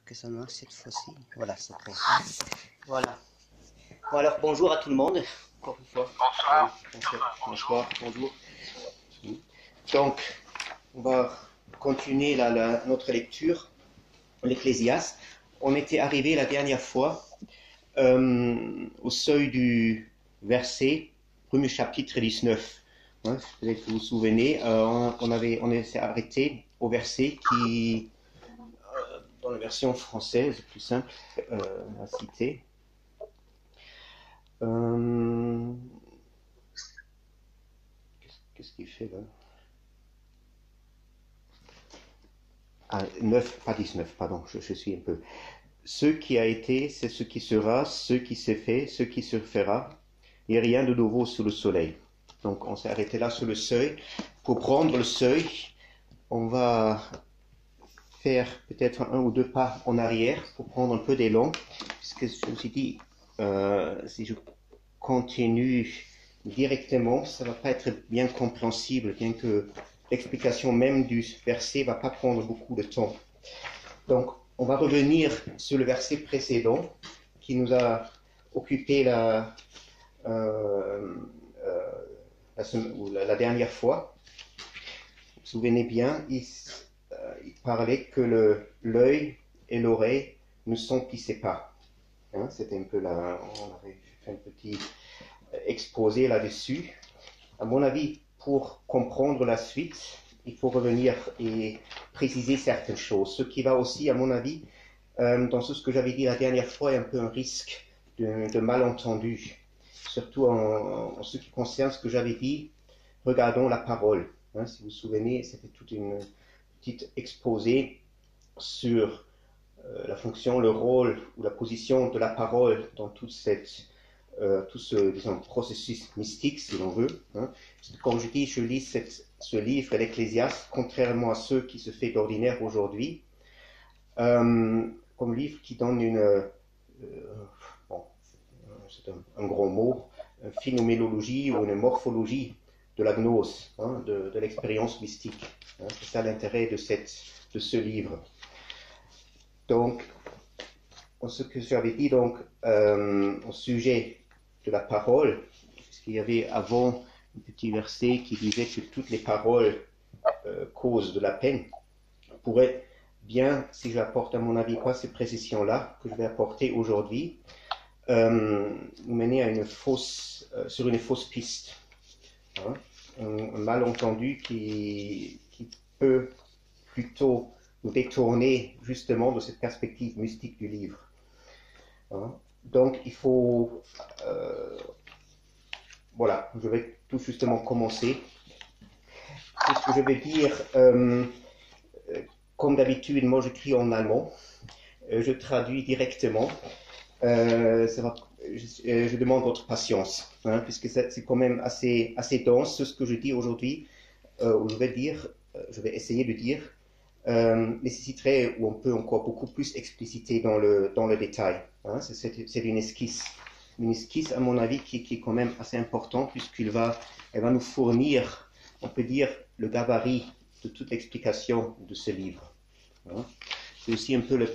que ça marche cette fois-ci. Voilà, c'est prêt. Voilà. Bon, alors, bonjour à tout le monde. Encore une fois. Bonsoir. Bonsoir, bonjour. Donc, on va continuer notre lecture, l'Ecclésiaste. On était arrivé la dernière fois au seuil du verset, premier chapitre 19. Hein, peut-être que vous vous souvenez, on s'est arrêté au verset qui, dans la version française, plus simple à citer. Qu'est-ce qu'il fait là? Ah, 9, pas 19, pardon, je suis un peu. Ce qui a été, c'est ce qui sera, ce qui s'est fait, ce qui se fera, et rien de nouveau sous le soleil. Donc on s'est arrêté là sur le seuil. Pour prendre le seuil, on va faire peut-être un ou deux pas en arrière pour prendre un peu d'élan, puisque je me suis dit, si je continue directement, ça ne va pas être bien compréhensible, bien que l'explication même du verset ne va pas prendre beaucoup de temps. Donc, on va revenir sur le verset précédent qui nous a occupé la dernière fois. Vous vous souvenez bien, il parlait que l'œil et l'oreille ne s'emplissaient pas. Hein, c'était un peu là, on avait fait un petit exposé là-dessus. À mon avis, pour comprendre la suite, il faut revenir et préciser certaines choses. Ce qui va aussi, à mon avis, dans ce que j'avais dit la dernière fois, est un peu un risque de malentendu. Surtout en ce qui concerne ce que j'avais dit, regardons la parole. Hein, si vous vous souvenez, c'était toute une petite exposé sur la fonction, le rôle ou la position de la parole dans tout ce disons, processus mystique, si l'on veut. Hein. Comme je dis, je lis ce livre, l'Ecclésiaste, contrairement à ceux qui se fait d'ordinaire aujourd'hui, comme livre qui donne c'est un gros mot, une phénoménologie ou une morphologie de la gnose, hein, de l'expérience mystique. Hein. C'est ça l'intérêt de ce livre. Donc, ce que j'avais dit donc au sujet de la parole, puisqu'il y avait avant un petit verset qui disait que toutes les paroles causent de la peine, pourrait bien, si j'apporte à mon avis pas ces précisions-là que je vais apporter aujourd'hui, nous mener à sur une fausse piste. Hein, un malentendu qui peut plutôt nous détourner justement de cette perspective mystique du livre. Hein. Donc il faut... voilà, je vais tout justement commencer. Ce que je vais dire, comme d'habitude, moi j'écris en allemand, je traduis directement. Je demande votre patience, hein, puisque c'est quand même assez dense ce que je dis aujourd'hui, ou je vais essayer de dire, nécessiterait, ou on peut encore beaucoup plus expliciter dans le détail. Hein. C'est une esquisse. Une esquisse, à mon avis, qui est quand même assez important, puisqu'elle va nous fournir, on peut dire, le gabarit de toute l'explication de ce livre. Hein. C'est aussi un peu la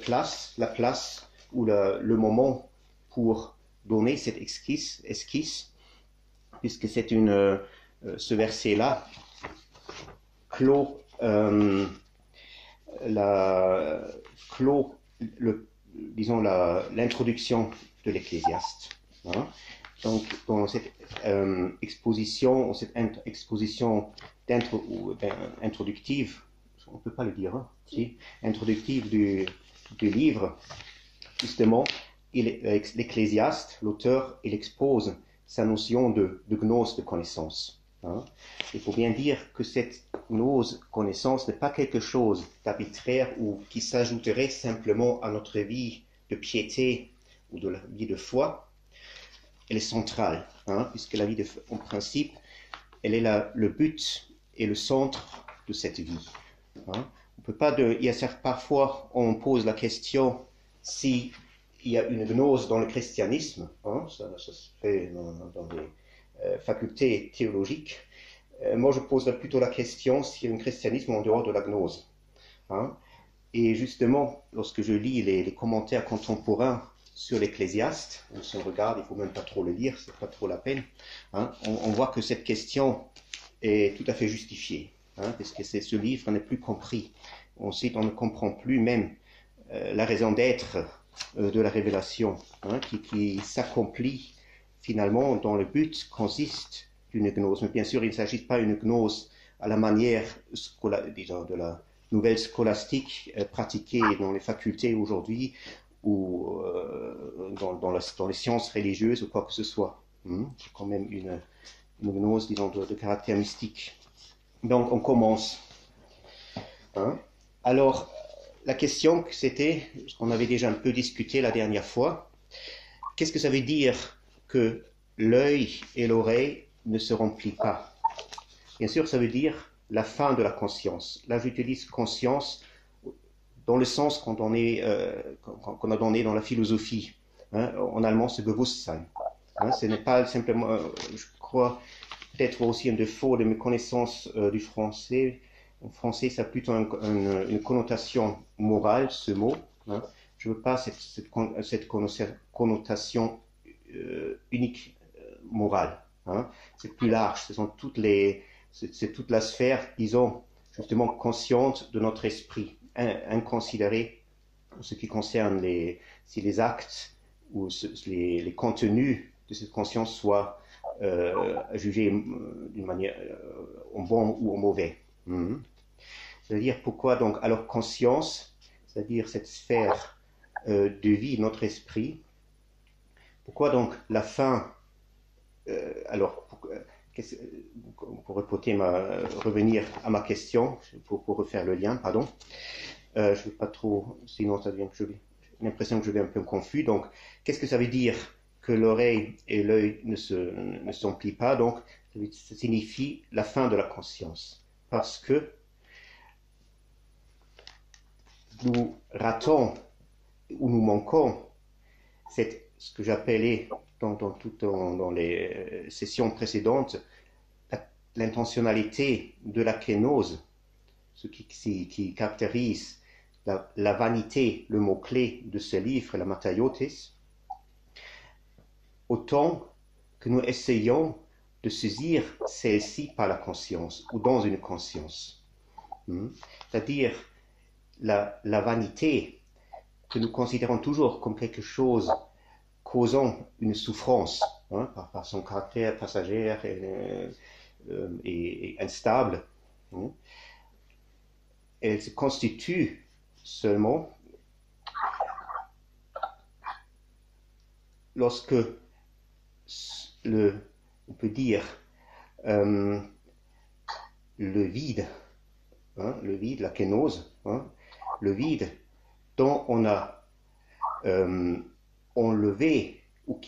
place ou le moment pour donner cette esquisse puisque c'est ce verset-là clôt l'introduction de l'Ecclésiaste. Hein. Donc, dans cette exposition introductive, on ne peut pas le dire, hein, si, introductive du livre, justement, l'Ecclésiaste, l'auteur, il expose sa notion de gnose de connaissance. Hein. Il faut bien dire que cette gnose connaissance n'est pas quelque chose d'arbitraire ou qui s'ajouterait simplement à notre vie de piété ou de la vie de foi. Elle est centrale, hein, puisque la vie en principe, elle est le but et le centre de cette vie. Hein. On peut pas parfois on pose la question si il y a une gnose dans le christianisme, hein, ça se fait dans les facultés théologiques. Moi, je poserais plutôt la question s'il y a un christianisme en dehors de la gnose. Hein. Et justement, lorsque je lis les commentaires contemporains sur l'Ecclésiaste, on se regarde, il ne faut même pas trop le lire, c'est pas trop la peine, hein, on voit que cette question est tout à fait justifiée, hein, parce que ce livre n'est plus compris. Ensuite, on ne comprend plus même la raison d'être de la révélation, hein, qui s'accomplit finalement dans le but consiste d'une gnose. Mais bien sûr, il ne s'agit pas d'une gnose à la manière disons, de la nouvelle scolastique pratiquée dans les facultés aujourd'hui ou dans les sciences religieuses ou quoi que ce soit. C'est quand même une gnose, disons, de caractère mystique. Donc, on commence. Hein. Alors, la question, c'était, on avait déjà un peu discuté la dernière fois, qu'est-ce que ça veut dire que l'œil et l'oreille ne se remplissent pas? Bien sûr, ça veut dire la fin de la conscience. Là, j'utilise conscience dans le sens qu'on a donné dans la philosophie. Hein, en allemand, c'est Bewusstsein. Hein, ce n'est pas simplement, je crois, peut-être aussi un défaut de mes connaissances du français. En français, ça a plutôt une connotation morale, ce mot. Hein. Je ne veux pas cette connotation unique morale. Hein. C'est plus large. C'est toute la sphère, disons, justement consciente de notre esprit, inconsidérée en ce qui concerne les actes ou les contenus de cette conscience soient jugés d'une manière en bon ou en mauvais. C'est-à-dire pourquoi donc, alors conscience, c'est-à-dire cette sphère de vie de notre esprit, pourquoi donc la fin, alors pour revenir à ma question, pour refaire le lien, pardon, je ne veux pas trop, sinon ça devient que j'ai l'impression que je vais un peu confus, donc qu'est-ce que ça veut dire que l'oreille et l'œil ne s'emplissent pas? Donc ça signifie la fin de la conscience, parce que nous ratons ou nous manquons ce que j'appelais dans les sessions précédentes l'intentionnalité de la kénose, ce qui caractérise la vanité, le mot-clé de ce livre, la mataiotis, autant que nous essayons de saisir celle-ci par la conscience ou dans une conscience. C'est-à-dire la vanité que nous considérons toujours comme quelque chose causant une souffrance, hein, par son caractère passager et instable. Hein. Elle se constitue seulement lorsque on peut dire, le vide, hein, la kénose, hein, le vide dont on a enlevé, dont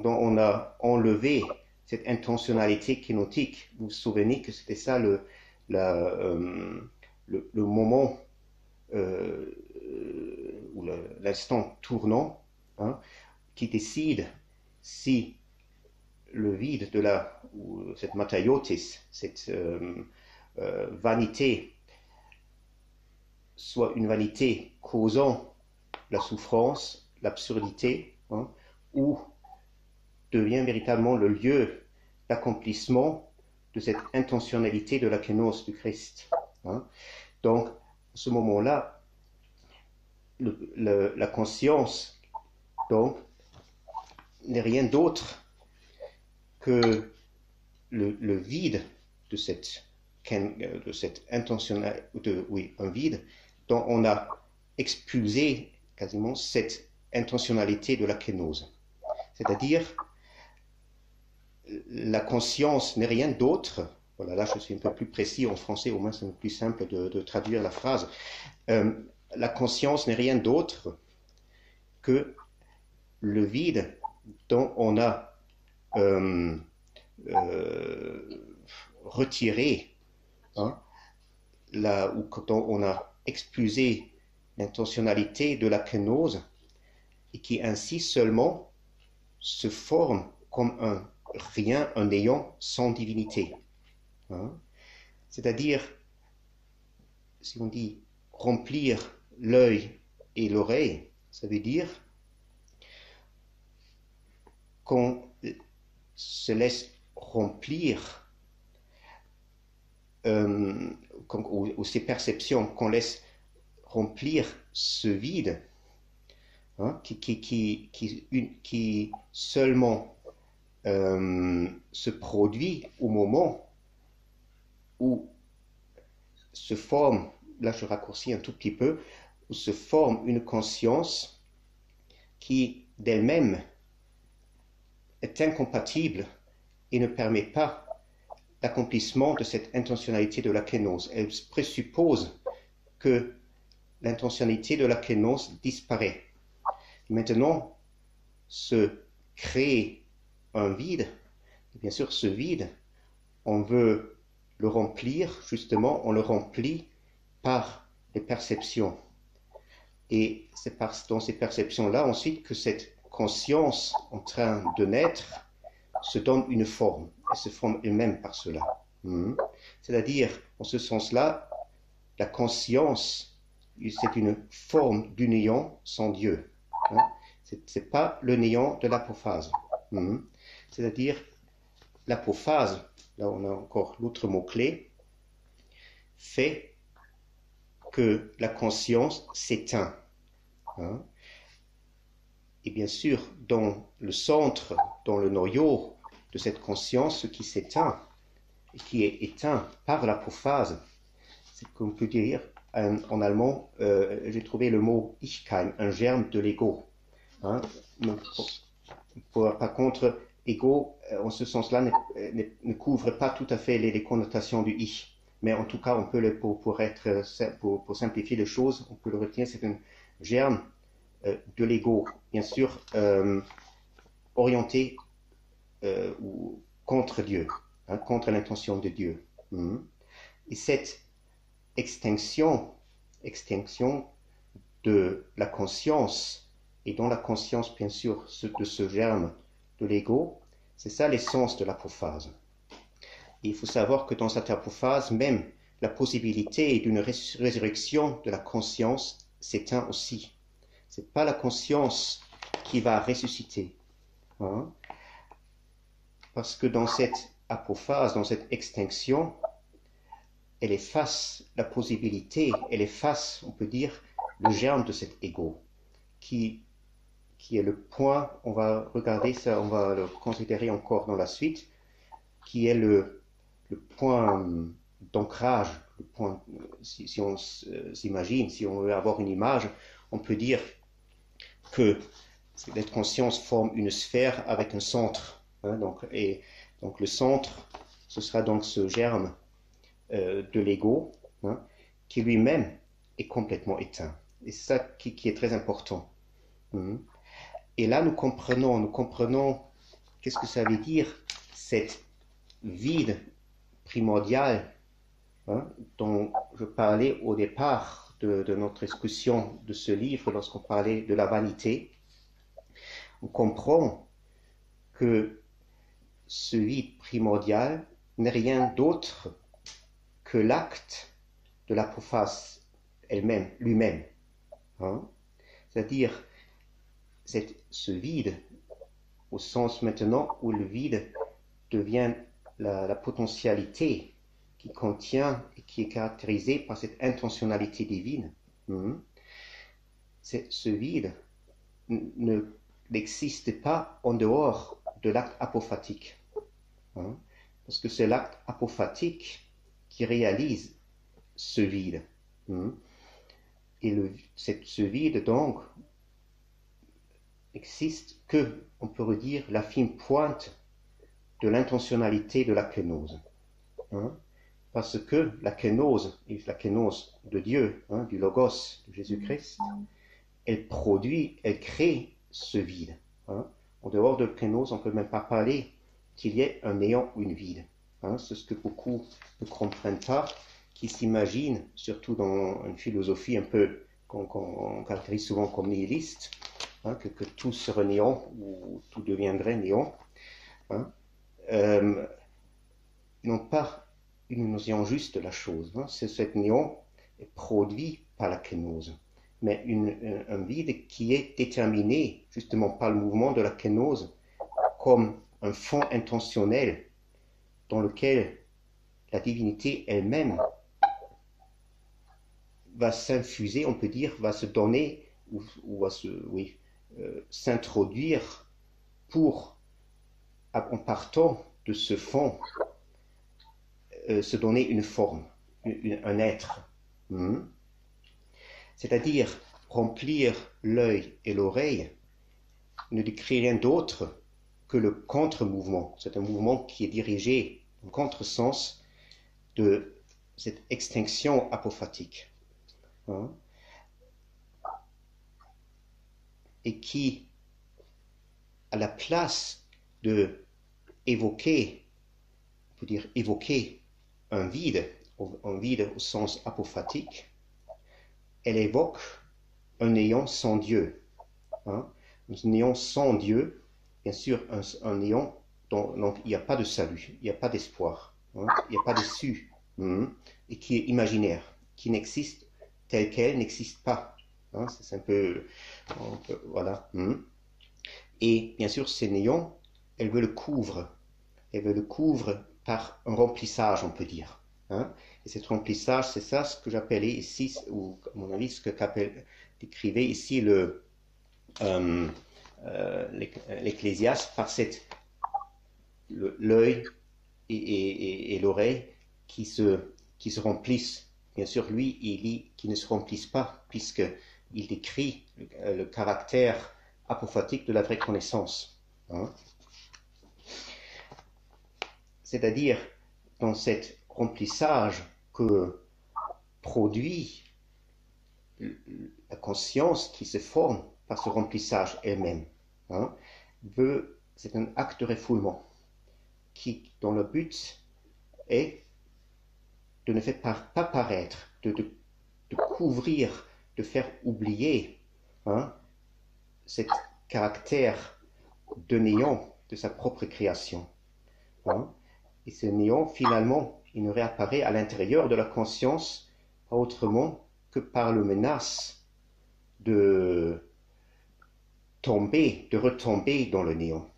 on a enlevé cette intentionnalité kénotique. Vous vous souvenez que c'était ça le moment ou l'instant tournant, hein, qui décide si le vide ou cette mataiotis, cette vanité, soit une vanité causant la souffrance, l'absurdité, hein, ou devient véritablement le lieu d'accomplissement de cette intentionnalité de la kénose du Christ. Hein. Donc, à ce moment-là, la conscience, donc, n'est rien d'autre que le vide de cette intentionnalité, un vide dont on a expulsé quasiment cette intentionnalité de la kénose. C'est-à-dire, la conscience n'est rien d'autre, voilà, là je suis un peu plus précis en français, au moins c'est plus simple de traduire la phrase. La conscience n'est rien d'autre que le vide dont on a retiré, hein, ou dont on a expulsé l'intentionnalité de la kénose et qui ainsi seulement se forme comme un néant sans divinité. Hein. C'est-à-dire, si on dit remplir l'œil et l'oreille, ça veut dire qu'on se laisse remplir, ou ces perceptions, qu'on laisse remplir ce vide, hein, qui seulement se produit au moment où se forme, là je raccourcis un tout petit peu, où se forme une conscience qui d'elle-même est incompatible et ne permet pas l'accomplissement de cette intentionnalité de la kénose. Elle présuppose que l'intentionnalité de la kénose disparaît. Maintenant, se crée un vide, et bien sûr ce vide, on veut le remplir, justement, on le remplit par les perceptions. Et c'est dans ces perceptions-là ensuite que cette conscience en train de naître se donne une forme, et se forme elle-même par cela. C'est-à-dire, en ce sens-là, la conscience, c'est une forme du néant sans Dieu. C'est pas le néant de l'apophase. C'est-à-dire, l'apophase, là on a encore l'autre mot-clé, fait que la conscience s'éteint. Et bien sûr, dans le centre, dans le noyau de cette conscience, ce qui s'éteint, et qui est éteint par l'apophase, c'est qu'on peut dire, en allemand, j'ai trouvé le mot Ichkeim, un germe de l'ego. Par contre, ego, en ce sens-là, ne couvre pas tout à fait les connotations du ich. Mais en tout cas, on peut pour simplifier les choses, on peut le retenir, c'est un germe de l'ego, bien sûr, orienté ou contre Dieu, contre l'intention de Dieu. Et cette extinction de la conscience, et dans la conscience, bien sûr, de ce germe de l'ego, c'est ça l'essence de l'apophase. Et il faut savoir que dans cette apophase, même la possibilité d'une résurrection de la conscience s'éteint aussi. Ce n'est pas la conscience qui va ressusciter. Parce que dans cette apophase, dans cette extinction, elle efface la possibilité, elle efface, on peut dire, le germe de cet ego, qui est le point, on va regarder ça, on va le considérer encore dans la suite, qui est le point d'ancrage, le point, si on s'imagine, si on veut avoir une image, on peut dire que cette conscience forme une sphère avec un centre. Donc le centre, ce sera donc ce germe de l'ego, qui lui-même est complètement éteint. Et c'est ça qui est très important. Et là, nous comprenons qu'est-ce que ça veut dire, cette vide primordial dont je parlais au départ de notre discussion de ce livre, lorsqu'on parlait de la vanité. On comprend que ce vide primordial n'est rien d'autre que l'acte de l'apophase elle-même, lui-même. C'est-à-dire, ce vide, au sens maintenant où le vide devient la potentialité qui contient et qui est caractérisée par cette intentionnalité divine. Ce vide n'existe pas en dehors de l'acte apophatique. Parce que c'est l'acte apophatique qui réalise ce vide. Et ce vide, donc, existe que, on pourrait dire, la fine pointe de l'intentionnalité de la kénose. Parce que la kénose de Dieu, du Logos de Jésus-Christ, elle crée ce vide. En dehors de la kénose, on ne peut même pas parler qu'il y ait un néant ou une vide. C'est ce que beaucoup ne comprennent pas, qui s'imaginent, surtout dans une philosophie un peu qu'on caractérise souvent comme nihiliste, que tout serait néant ou tout deviendrait néant. Ils n'ont pas une notion juste de la chose. C'est cette néant est produit par la kénose, mais un vide qui est déterminé justement par le mouvement de la kénose comme un fond intentionnel dans lequel la divinité elle-même va s'infuser, on peut dire, va se donner ou va s'introduire pour, en partant de ce fond, se donner une forme, un être. C'est-à-dire remplir l'œil et l'oreille ne décrit rien d'autre que le contre-mouvement. C'est un mouvement qui est dirigé en contresens de cette extinction apophatique. Et qui, à la place de évoquer, on peut dire évoquer un vide au sens apophatique, elle évoque un néant sans Dieu. Un néant sans Dieu, bien sûr, un néant dont il n'y a pas de salut, il n'y a pas d'espoir, il n'y a pas d'issue, et qui est imaginaire, qui n'existe telle qu'elle n'existe pas. C'est un peu, voilà. Et bien sûr, ces néants, elle veut le couvre. Elle veut le couvre par un remplissage, on peut dire. Et cet remplissage, c'est ça ce que j'appelais ici, ou à mon avis, ce que décrivait ici l'Ecclésiaste par l'œil et l'oreille qui se remplissent. Bien sûr, lui, il dit qu'ils ne se remplissent pas, puisqu'il décrit le caractère apophatique de la vraie connaissance. C'est-à-dire, dans cet remplissage que produit la conscience qui se forme par ce remplissage elle-même, c'est un acte de refoulement dont le but est de ne faire pas paraître, de couvrir, de faire oublier cet caractère de néant de sa propre création. Et ce néant, finalement, il ne réapparaît à l'intérieur de la conscience pas autrement que par le menace de retomber dans le néant.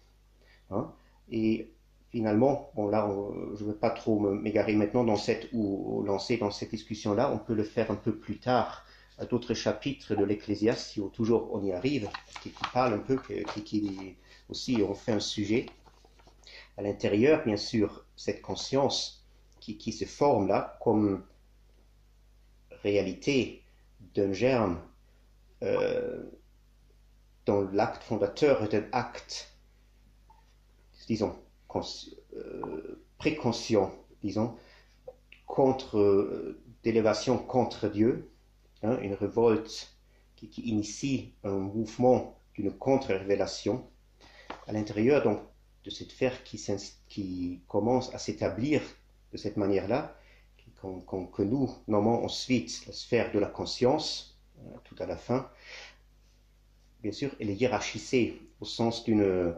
Et finalement, là, je ne veux pas trop m'égarer maintenant lancer dans cette discussion-là, on peut le faire un peu plus tard à d'autres chapitres de l'Ecclésiaste, si toujours on y arrive, qui parle un peu, qui aussi ont fait un sujet. À l'intérieur, bien sûr, cette conscience qui se forme là comme réalité d'un germe dont l'acte fondateur est un acte, disons, préconscient, disons, d'élévation contre Dieu, une révolte qui initie un mouvement d'une contre-révélation. À l'intérieur, donc, de cette sphère qui commence à s'établir de cette manière-là, que nous nommons ensuite la sphère de la conscience, tout à la fin. Bien sûr, elle est hiérarchisée au sens d'une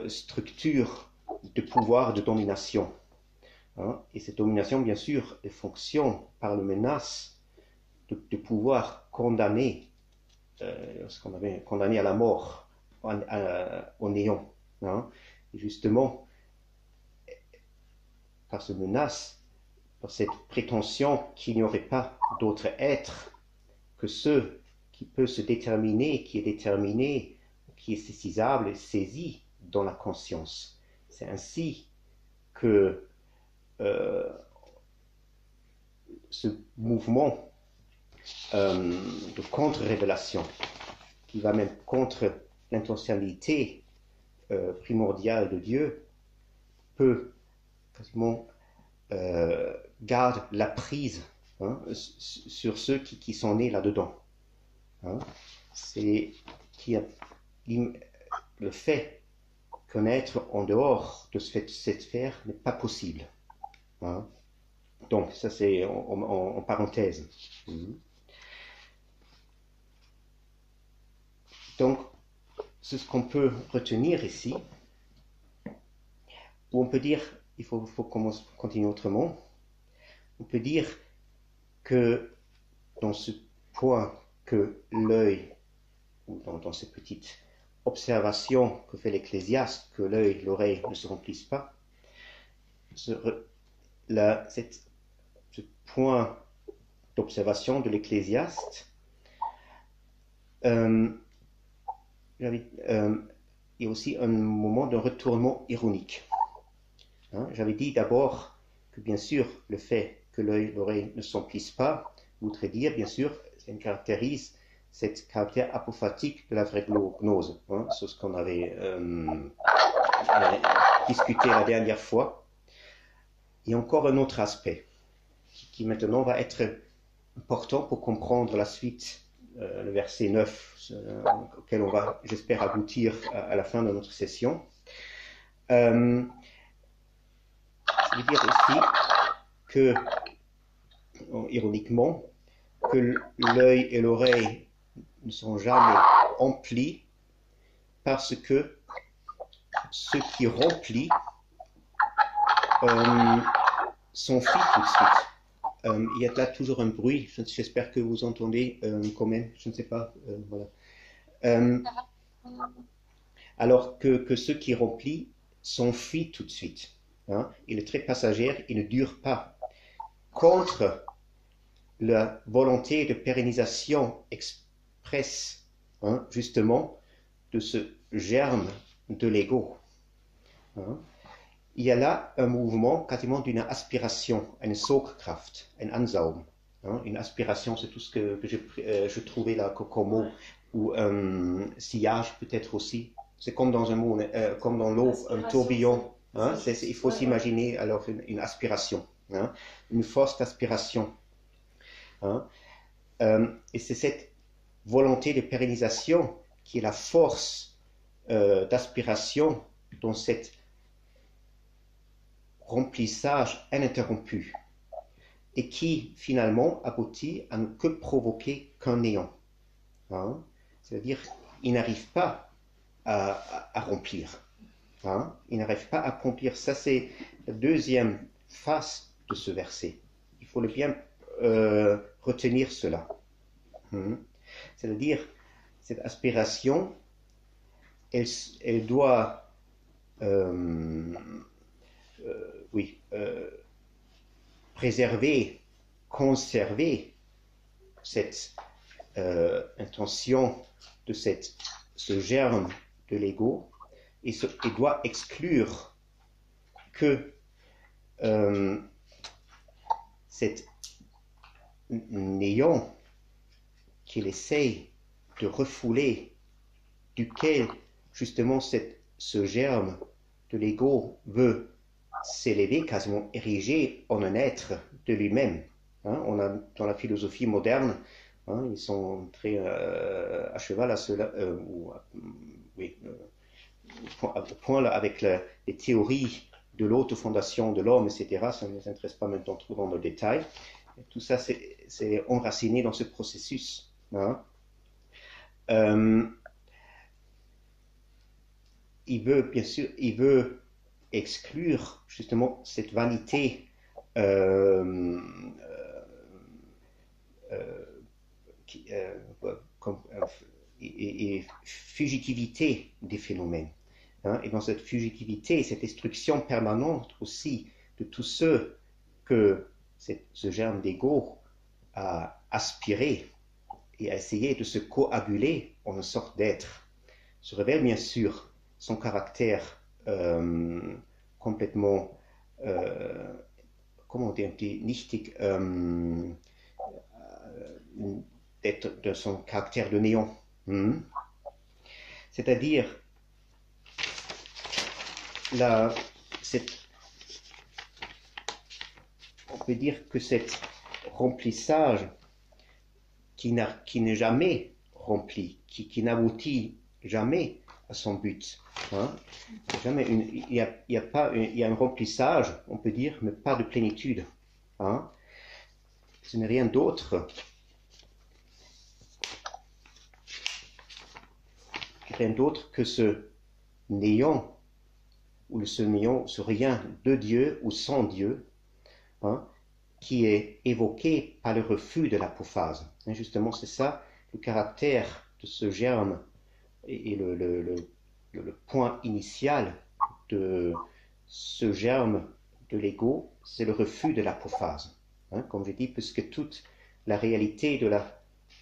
structure de pouvoir, de domination. Et cette domination, bien sûr, elle fonctionne par la menace de pouvoir condamner, condamner à la mort, au néant. Et justement, par cette menace, par cette prétention qu'il n'y aurait pas d'autre être que ce qui peut se déterminer, qui est déterminé, qui est saisissable et saisi dans la conscience. C'est ainsi que ce mouvement de contre-révélation, qui va même contre l'intentionnalité primordiale de Dieu, peut quasiment garde la prise sur ceux qui sont nés là-dedans. C'est le fait qu'un être en dehors de cette sphère n'est pas possible. Donc, ça c'est en parenthèse. Donc, c'est ce qu'on peut retenir ici, ou on peut dire, il faut continuer autrement, on peut dire que dans ce point que l'œil, ou dans ces petites observations que fait l'Ecclésiaste, que l'œil, l'oreille ne se remplissent pas, ce point d'observation de l'Ecclésiaste, il y a aussi un moment de retournement ironique. J'avais dit d'abord que bien sûr le fait que l'œil, l'oreille ne s'emplissent pas voudrait dire bien sûr, ça caractérise cet caractère apophatique de la vraie gnose. C'est ce qu'on avait discuté la dernière fois. Il y a encore un autre aspect qui maintenant va être important pour comprendre la suite, le verset 9, auquel on va, j'espère, aboutir à la fin de notre session. Je veux dire aussi que, ironiquement, que l'œil et l'oreille ne sont jamais remplis parce que ceux qui remplissent sont faits tout de suite. Il y a là toujours un bruit, j'espère que vous entendez quand même, je ne sais pas. Voilà. Alors que ceux qui remplissent sont faits tout de suite. Il est très passager, il ne dure pas. Contre la volonté de pérennisation expresse, justement, de ce germe de l'ego. Il y a là un mouvement quasiment d'une aspiration, une Sogkraft, un Ansaugen. Une aspiration, c'est tout ce que je trouvais là comme mot, ou sillage peut-être aussi. C'est comme dans un mot, comme dans l'eau, un tourbillon. Il faut s'imaginer alors une aspiration, une force d'aspiration. Et c'est cette volonté de pérennisation qui est la force d'aspiration dans cet remplissage ininterrompu et qui finalement aboutit à ne que provoquer qu'un néant. C'est-à-dire, il n'arrive pas à remplir. Il n'arrive pas à accomplir. Ça, c'est la deuxième face de ce verset. Il faut le bien retenir cela. C'est-à-dire, cette aspiration, elle doit préserver, conserver cette intention de ce germe de l'ego et doit exclure que cet néant qu'il essaye de refouler, duquel justement ce germe de l'ego veut s'élever, quasiment érigé en un être de lui-même. On a dans la philosophie moderne, ils sont très à cheval à cela, au point là, avec les théories de l'autofondation de l'homme, etc. Ça ne nous intéresse pas maintenant trop dans le détail. Tout ça, c'est enraciné dans ce processus. Il veut, bien sûr, exclure justement cette vanité et fugitivité des phénomènes. Et dans cette fugitivité, cette destruction permanente aussi de tous ceux que ce germe d'ego a aspiré et a essayé de se coaguler en une sorte d'être, se révèle bien sûr son caractère complètement, comment dire, nichtig, d'être de son caractère de néant. C'est-à-dire, on peut dire que cet remplissage qui n'est jamais rempli, qui n'aboutit jamais à son but. Il y a un remplissage, on peut dire, mais pas de plénitude. Ce n'est rien d'autre que ce néant, ou ce néant, ce rien de Dieu ou sans Dieu, qui est évoqué par le refus de l'apophase. Et justement, c'est ça, le caractère de ce germe et le point initial de ce germe de l'ego, c'est le refus de l'apophase. Comme je dis, puisque toute la réalité de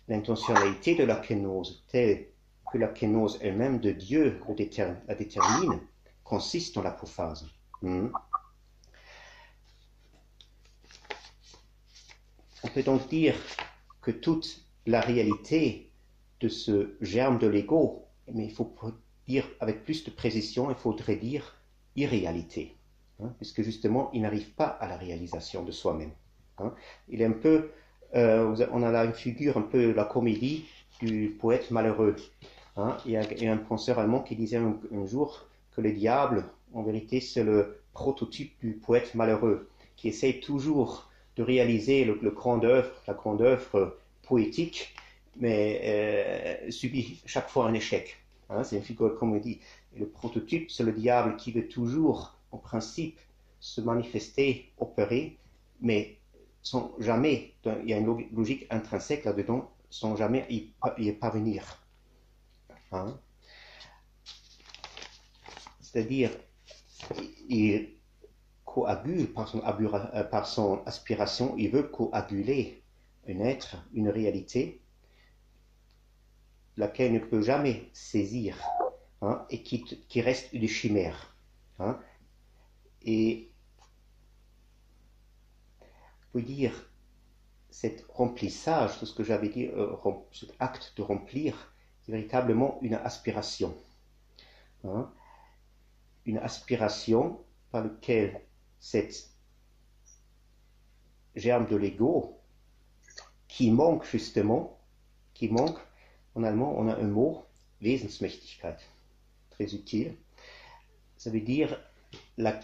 l'intentionnalité de la kénose, telle que la kénose elle-même de Dieu la détermine, consiste dans l'apophase. On peut donc dire que toute la réalité de ce germe de l'ego, mais il faut dire avec plus de précision, il faudrait dire irréalité, puisque justement il n'arrive pas à la réalisation de soi-même. Il est un peu, on a là une figure un peu la comédie du poète malheureux. Il y a un penseur allemand qui disait un jour que le diable, en vérité, c'est le prototype du poète malheureux, qui essaie toujours de réaliser la grande œuvre poétique, mais subit chaque fois un échec. C'est une figure de comédie. Et le prototype, c'est le diable qui veut toujours, en principe, se manifester, opérer, mais sans jamais, il y a une logique intrinsèque là-dedans, sans jamais y parvenir. C'est-à-dire, il coagule par son aspiration, il veut coaguler un être, une réalité, laquelle ne peut jamais saisir, et qui reste une chimère. Et on peut dire, cet remplissage, tout ce que j'avais dit, cet acte de remplir, c'est véritablement une aspiration. Une aspiration par laquelle cette germe de l'ego, qui manque justement, en allemand on a un mot, Wesensmächtigkeit, très utile, ça veut dire la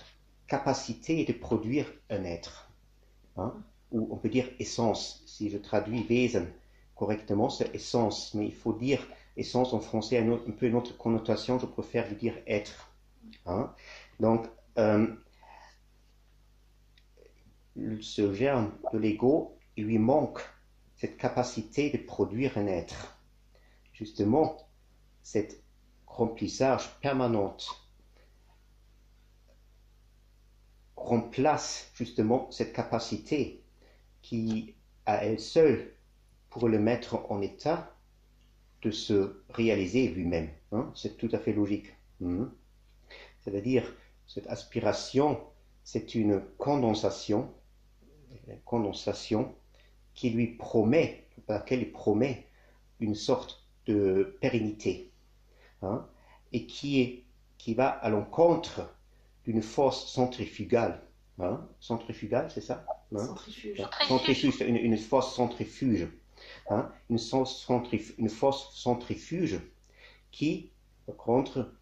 capacité de produire un être, ou on peut dire essence, si je traduis Wesen correctement, c'est essence, mais il faut dire essence en français a un peu une autre connotation, je préfère dire être. Donc, ce germe de l'ego, il lui manque cette capacité de produire un être. Justement, cet remplissage permanent remplace justement cette capacité qui, à elle seule, pourrait le mettre en état de se réaliser lui-même. C'est tout à fait logique. C'est-à-dire, cette aspiration, c'est une condensation qui lui promet, par laquelle il promet une sorte de pérennité, et qui va à l'encontre d'une force centrifugale. Centrifugale, c'est ça? Centrifuge. Centrifuge, une force centrifuge. Une force centrifuge qui, par contre,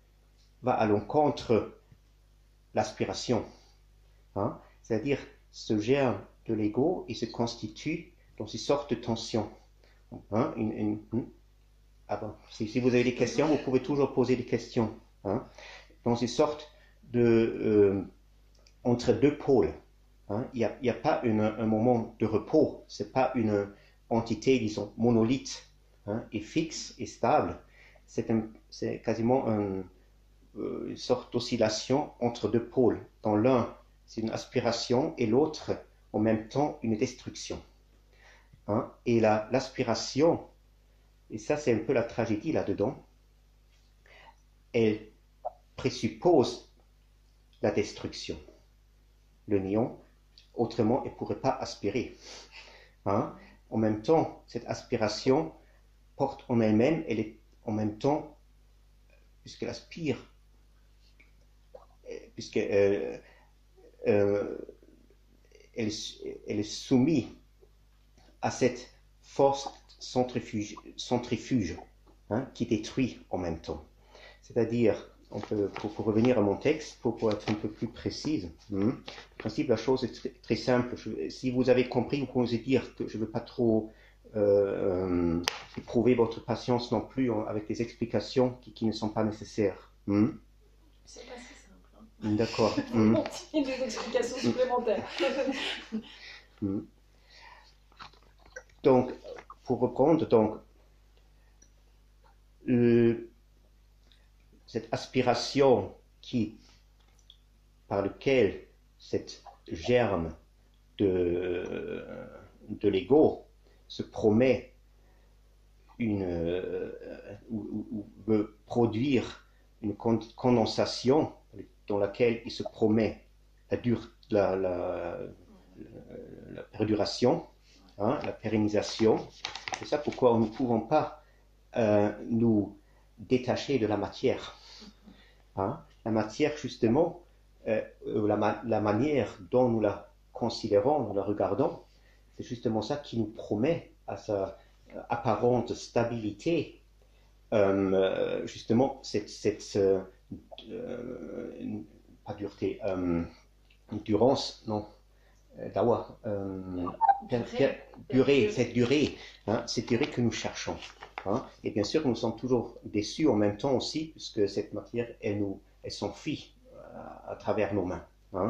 va à l'encontre de l'aspiration. C'est-à-dire, ce germe de l'ego, il se constitue dans une sorte de tension. Si vous avez des questions, vous pouvez toujours poser des questions. Dans une sorte de entre deux pôles. Il n'y a pas un moment de repos. C'est pas une entité, disons, monolithe et fixe et stable. C'est quasiment une sorte d'oscillation entre deux pôles. Dans l'un, c'est une aspiration et l'autre, en même temps, une destruction. Et l'aspiration, et ça c'est un peu la tragédie là-dedans, elle présuppose la destruction, le néant, autrement elle ne pourrait pas aspirer. En même temps, cette aspiration porte en elle-même, elle est en même temps, puisqu'elle aspire, puisqu'elle elle est soumise à cette force centrifuge qui détruit en même temps. C'est-à-dire, pour revenir à mon texte, pour être un peu plus précise, en principe, la chose est très, très simple. Si vous avez compris, vous pouvez dire que je ne veux pas trop éprouver votre patience non plus avec des explications qui ne sont pas nécessaires. C'est pas si simple. D'accord. Des explications supplémentaires. Hmm. Donc, pour reprendre, donc, cette aspiration par laquelle cette germe de l'ego se promet ou veut produire une condensation dans laquelle il se promet la perduration, hein, la pérennisation. C'est ça pourquoi nous ne pouvons pas nous détacher de la matière. Hein. La matière, justement, la manière dont nous la considérons, nous la regardons, c'est justement ça qui nous promet à sa apparente stabilité, justement, pas dureté, endurance, non, dawa, cette durée que nous cherchons. Hein. Et bien sûr, nous sommes toujours déçus en même temps aussi, puisque cette matière, elle s'enfuit à travers nos mains. Hein.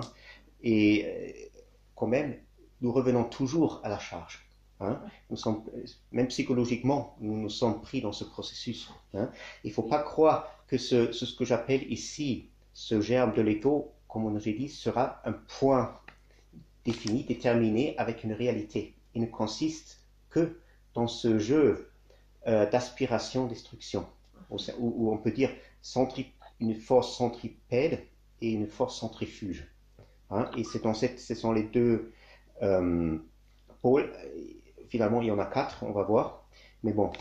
Et quand même, nous revenons toujours à la charge. Hein. Nous sommes, même psychologiquement, nous sommes pris dans ce processus. Hein. Il ne faut pas croire que ce que j'appelle ici, ce germe de l'ego, comme on a dit, sera un point défini, déterminé avec une réalité. Il ne consiste que dans ce jeu d'aspiration-destruction, où on peut dire une force centripède et une force centrifuge. Hein, et ce sont les deux pôles. Finalement, il y en a 4, on va voir. Mais bon.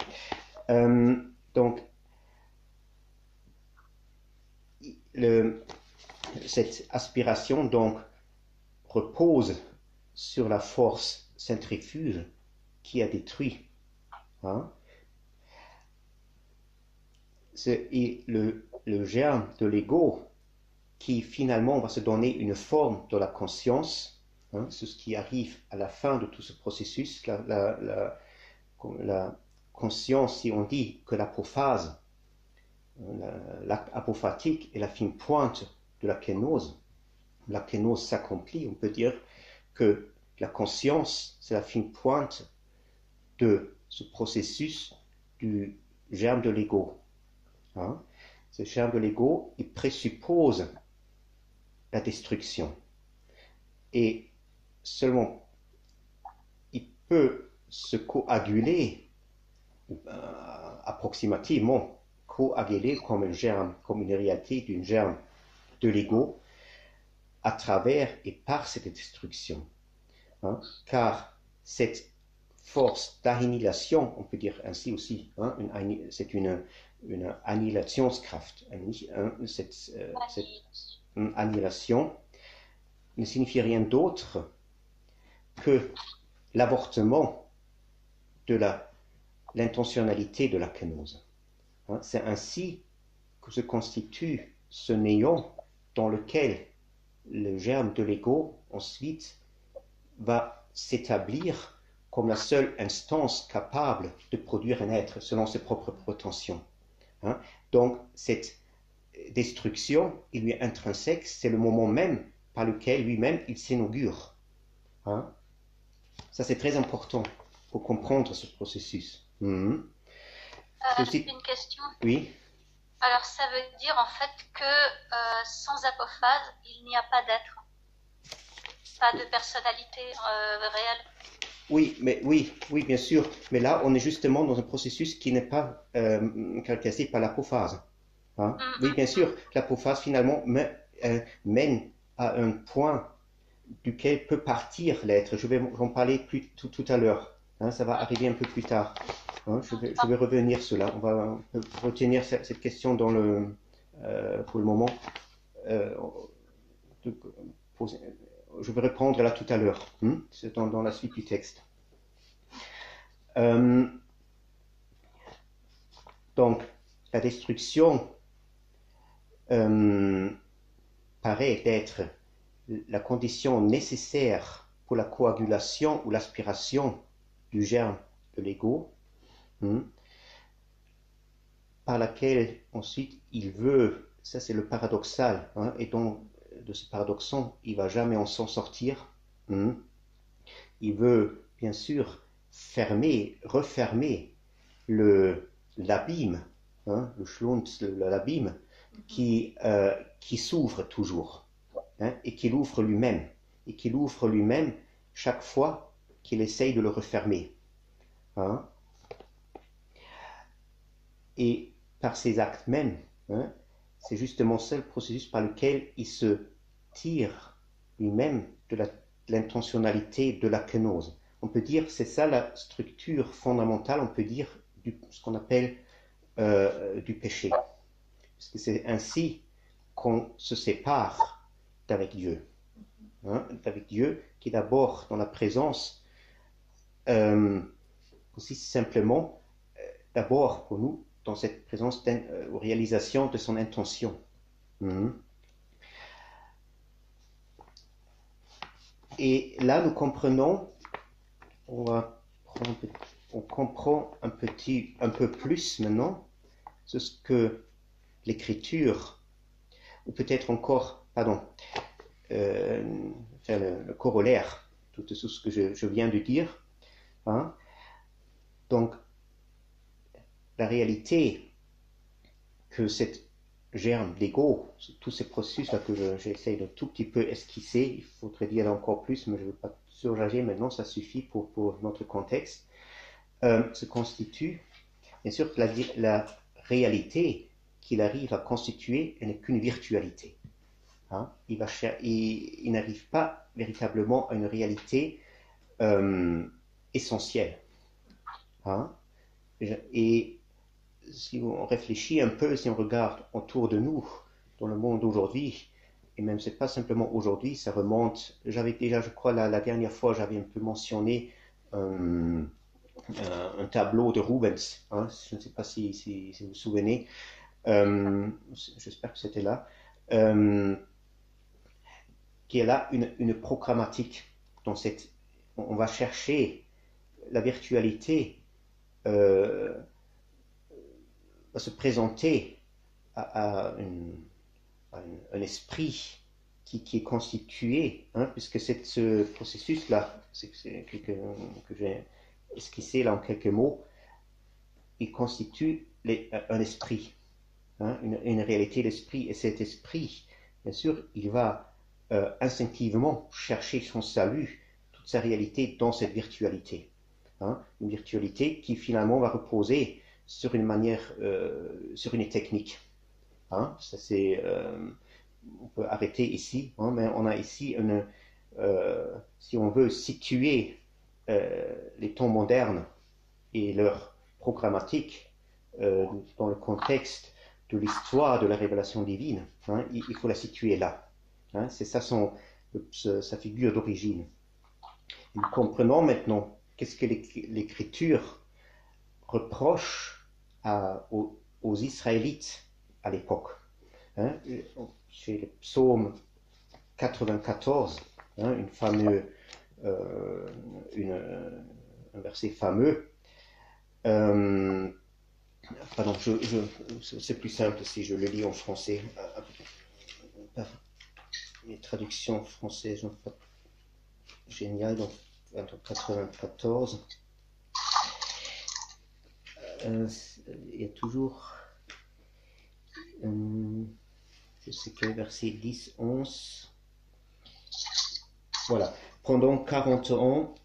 Donc, cette aspiration donc repose sur la force centrifuge qui a détruit. Hein. Et le germe de l'ego qui finalement va se donner une forme de la conscience, hein, c'est ce qui arrive à la fin de tout ce processus, la conscience, si on dit que l'apophase, l'acte apophatique est la fine pointe de la kénose s'accomplit, on peut dire que la conscience, c'est la fine pointe de ce processus du germe de l'ego. Hein. Ce germe de l'ego, il présuppose la destruction. Et seulement, il peut se coaguler, approximativement, coaguler comme un germe, comme une réalité d'une germe de l'ego, à travers et par cette destruction. Hein, car cette force d'annihilation, on peut dire ainsi aussi, hein, c'est une annihilationskraft. Cette annihilation ne signifie rien d'autre que l'avortement de l'intentionnalité de la kénose. Hein, c'est ainsi que se constitue ce néant dans lequel le germe de l'ego ensuite va s'établir comme la seule instance capable de produire un être selon ses propres prétentions. Hein? Donc cette destruction, il lui est intrinsèque, c'est le moment même par lequel lui-même il s'inaugure. Hein? Ça c'est très important pour comprendre ce processus. Une question. Oui. Alors ça veut dire en fait que sans apophase, il n'y a pas d'être, pas de personnalité réelle. Oui, bien sûr. Mais là, on est justement dans un processus qui n'est pas caractérisé par l'apophase. Hein? Oui, bien sûr, l'apophase finalement mène à un point duquel peut partir l'être. Je vais en parler tout à l'heure. Hein? Ça va arriver un peu plus tard. Hein? Je vais revenir sur cela. On va retenir cette question pour le moment. Je vais répondre là tout à l'heure. C'est dans la suite du texte. Donc, la destruction paraît être la condition nécessaire pour la coagulation ou l'aspiration du germe de l'ego, par laquelle ensuite il veut, ça c'est le paradoxal, hein, et donc de ce paradoxon il va jamais s'en sortir, il veut bien sûr refermer l'abîme, hein, le schlund, l'abîme, qui s'ouvre toujours, hein, et qu'il ouvre lui-même chaque fois qu'il essaye de le refermer. Hein. Et par ces actes mêmes, hein, c'est justement ça le processus par lequel il se tire lui-même de l'intentionnalité de la kénose. On peut dire, c'est ça la structure fondamentale, on peut dire, ce qu'on appelle du péché. Parce que c'est ainsi qu'on se sépare d'avec Dieu. Hein, d'avec Dieu qui d'abord dans la présence consiste simplement d'abord pour nous dans cette présence réalisation de son intention. Et là nous comprenons, on comprend un peu plus maintenant ce que l'écriture, ou peut-être encore, le corollaire de tout ce que je viens de dire. Hein. Donc, la réalité que cette germe d'ego, tous ces processus-là que j'essaie de tout petit peu esquisser, il faudrait dire encore plus, mais je ne veux pas surjager maintenant, ça suffit pour notre contexte, se constitue, bien sûr que la réalité qu'il arrive à constituer n'est qu'une virtualité. Hein, il n'arrive pas véritablement à une réalité essentielle. Hein, et si on réfléchit un peu, si on regarde autour de nous, dans le monde d'aujourd'hui, et même c'est pas simplement aujourd'hui, ça remonte, j'avais déjà, je crois, la dernière fois, j'avais un peu mentionné un tableau de Rubens, hein, je ne sais pas si vous vous souvenez, j'espère que c'était là, qui est là une programmatique. Dans on va chercher la virtualité va se présenter à un esprit qui est constitué, hein, puisque c'est ce processus-là, que j'ai esquissé là en quelques mots, il constitue un esprit, hein, une réalité d'esprit, et cet esprit, bien sûr, il va instinctivement chercher son salut, toute sa réalité dans cette virtualité. Hein, une virtualité qui finalement va reposer sur une manière, sur une technique. Hein, ça c'est, on peut arrêter ici, hein, mais on a ici si on veut situer les temps modernes et leur programmatique dans le contexte de l'histoire de la révélation divine, hein, il faut la situer là. Hein, c'est ça sa figure d'origine. Nous comprenons maintenant qu'est-ce que l'Écriture reproche aux Israélites à l'époque. Hein, chez le psaume 94, hein, un verset fameux. Pardon, c'est plus simple si je le lis en français. Les traductions françaises sont pas géniales, donc 94. Il y a toujours, je sais quel verset, 10, 11. Voilà. Pendant 40 ans,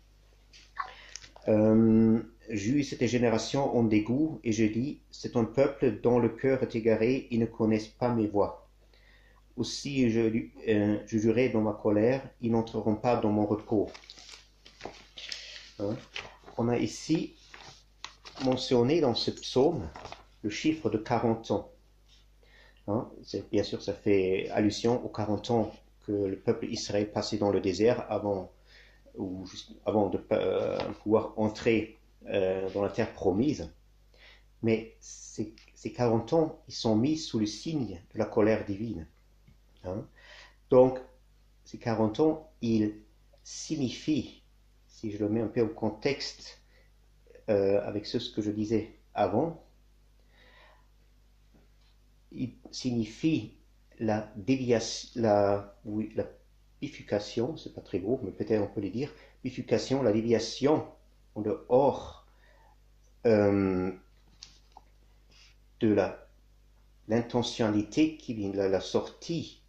j'eus cette génération en dégoût, et je dis, c'est un peuple dont le cœur est égaré, ils ne connaissent pas mes voies. Aussi je jurai dans ma colère, ils n'entreront pas dans mon repos. Hein? On a ici mentionné dans ce psaume le chiffre de 40 ans. Hein? Bien sûr, ça fait allusion aux 40 ans que le peuple Israël passait dans le désert avant de pouvoir entrer dans la terre promise. Mais ces 40 ans, ils sont mis sous le signe de la colère divine. Hein? Donc, ces 40 ans, ils signifient, si je le mets un peu au contexte avec ce que je disais avant, il signifie la bifurcation, c'est pas très beau, mais peut-être on peut le dire, bifurcation, la déviation en dehors de l'intentionnalité qui vient la sortie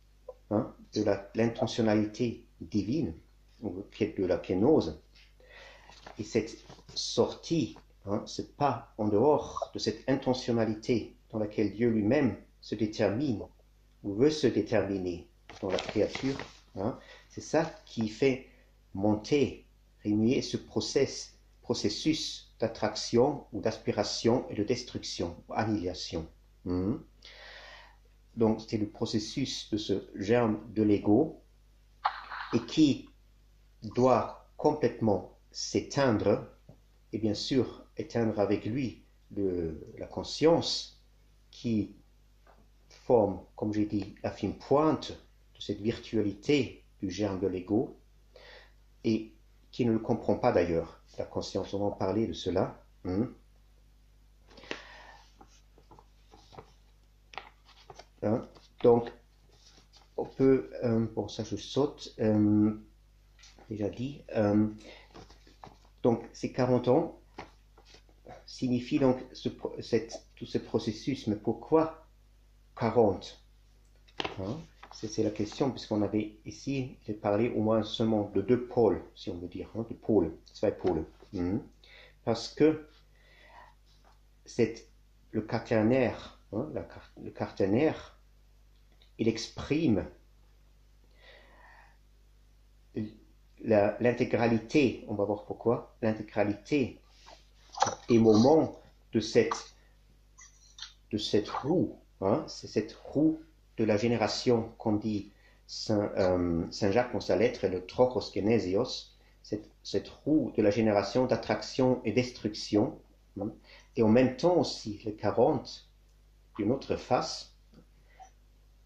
de l'intentionnalité divine, de la kénose. Et cette sortie, c'est pas en dehors de cette intentionnalité dans laquelle Dieu lui-même se détermine ou veut se déterminer dans la créature. C'est ça qui fait monter, remuer ce processus d'attraction ou d'aspiration et de destruction, annihilation. Donc c'est le processus de ce germe de l'ego et qui doit complètement s'éteindre et bien sûr éteindre avec lui la conscience qui forme, comme j'ai dit, la fine pointe de cette virtualité du germe de l'ego et qui ne le comprend pas d'ailleurs. La conscience, on va en parler de cela. Donc, on peut, bon ça je saute, déjà dit, donc ces 40 ans signifient donc tout ce processus, mais pourquoi 40 c'est la question, puisqu'on avait ici parlé au moins seulement de 2 pôles, si on veut dire, de pôles, 2 pôles. Parce que le quaternaire, le quaternaire, il exprime l'intégralité, on va voir pourquoi, l'intégralité des moments de cette roue, c'est cette roue de la génération qu'on dit Saint Jacques dans sa lettre, le trochos genesios, cette roue de la génération d'attraction et destruction, et en même temps aussi le 40 d'une autre face,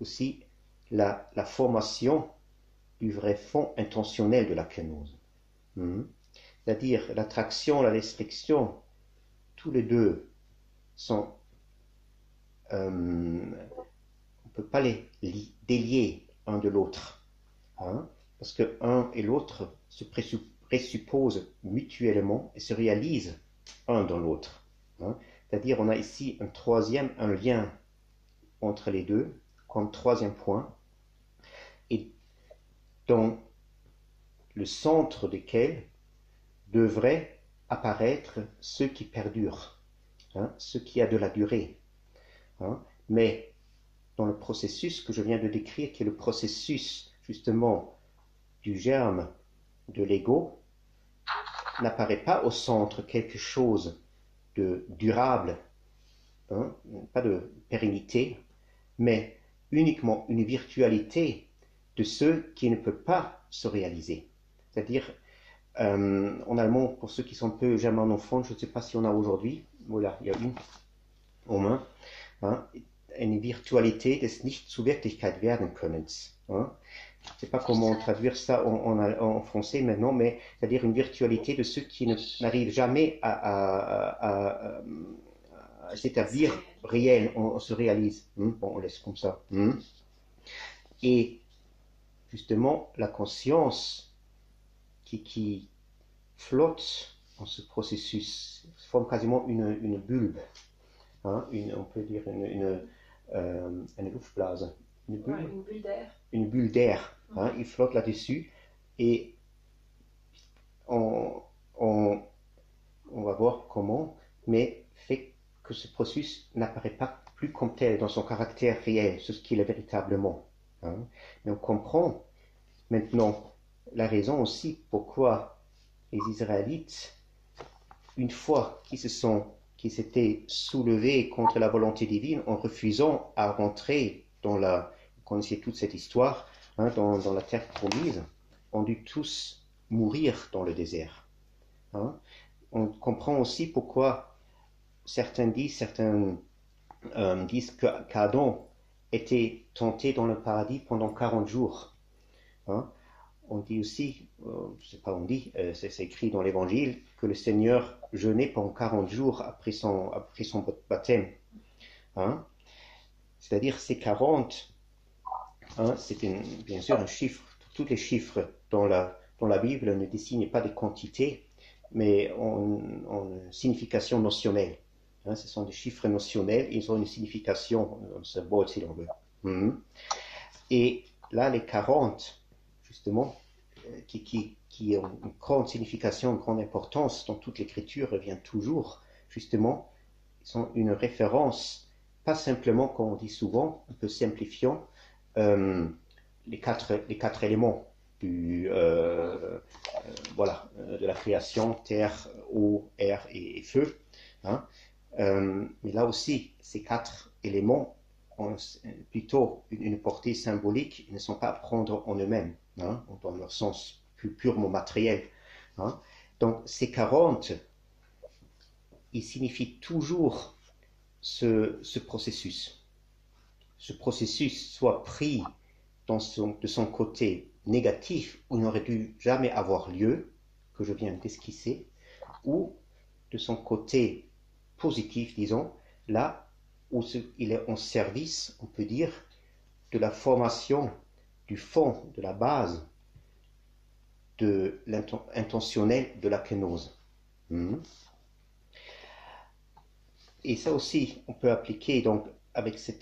aussi la formation du vrai fond intentionnel de la kénose. C'est-à-dire l'attraction, la destruction, tous les deux sont on ne peut pas les délier un de l'autre, parce que un et l'autre se présupposent mutuellement et se réalisent un dans l'autre. C'est-à-dire on a ici un lien entre les deux, comme troisième point, et dans le centre duquel devrait apparaître ce qui perdure, ce qui a de la durée. Mais dans le processus que je viens de décrire, qui est le processus justement du germe de l'ego, n'apparaît pas au centre quelque chose de durable, pas de pérennité, mais uniquement une virtualité de ce qui ne peut pas se réaliser. C'est-à-dire, en allemand, pour ceux qui sont un peu germanophones, je ne sais pas si on a aujourd'hui, voilà, il y a une au moins, eine Virtualität des nicht zu Wirklichkeit werden Könnens. Je ne sais pas comment traduire ça en français maintenant, mais c'est-à-dire une virtualité de ceux qui n'arrivent jamais à s'établir réel, on se réalise. Bon, on laisse comme ça. Et justement, la conscience qui flotte dans ce processus forme quasiment une bulbe. On peut dire une Luftblase. Une bulle d'air. Une bulle d'air. Il flotte là-dessus et on va voir comment, mais fait que ce processus n'apparaît pas plus comme tel dans son caractère réel, ce qu'il est véritablement. Mais on comprend maintenant la raison aussi pourquoi les Israélites, une fois qu'ils s'étaient soulevés contre la volonté divine en refusant à rentrer dans vous connaissez toute cette histoire, dans la terre promise, ont dû tous mourir dans le désert. On comprend aussi pourquoi certains disent qu'Adam était tenté dans le paradis pendant 40 jours. On dit aussi, je sais pas, c'est écrit dans l'évangile, que le Seigneur jeûnait pendant 40 jours après son baptême. C'est-à-dire ces 40, c'est bien sûr un chiffre, tous les chiffres dans dans la Bible ne désigne pas des quantités, mais en signification notionnelle. Hein, ce sont des chiffres notionnels, ils ont une signification, un symbole si l'on veut. Et là, les 40, justement, qui ont une grande signification, une grande importance dans toute l'écriture, revient toujours, justement, ils sont une référence, pas simplement, comme on dit souvent, un peu simplifiant, les quatre éléments de la création, terre, eau, air et feu. Hein. Mais là aussi, ces 4 éléments ont plutôt une portée symbolique, ils ne sont pas à prendre en eux-mêmes, hein, dans leur sens plus purement matériel. Hein. Donc ces 40, ils signifient toujours ce processus. Ce processus soit pris de son côté négatif, où il n'aurait dû jamais avoir lieu, que je viens d'esquisser, ou de son côté positif, disons, là où il est en service, on peut dire, de la formation du fond, de la base de l'intentionnel de la kénose. Et ça aussi, on peut appliquer donc avec ces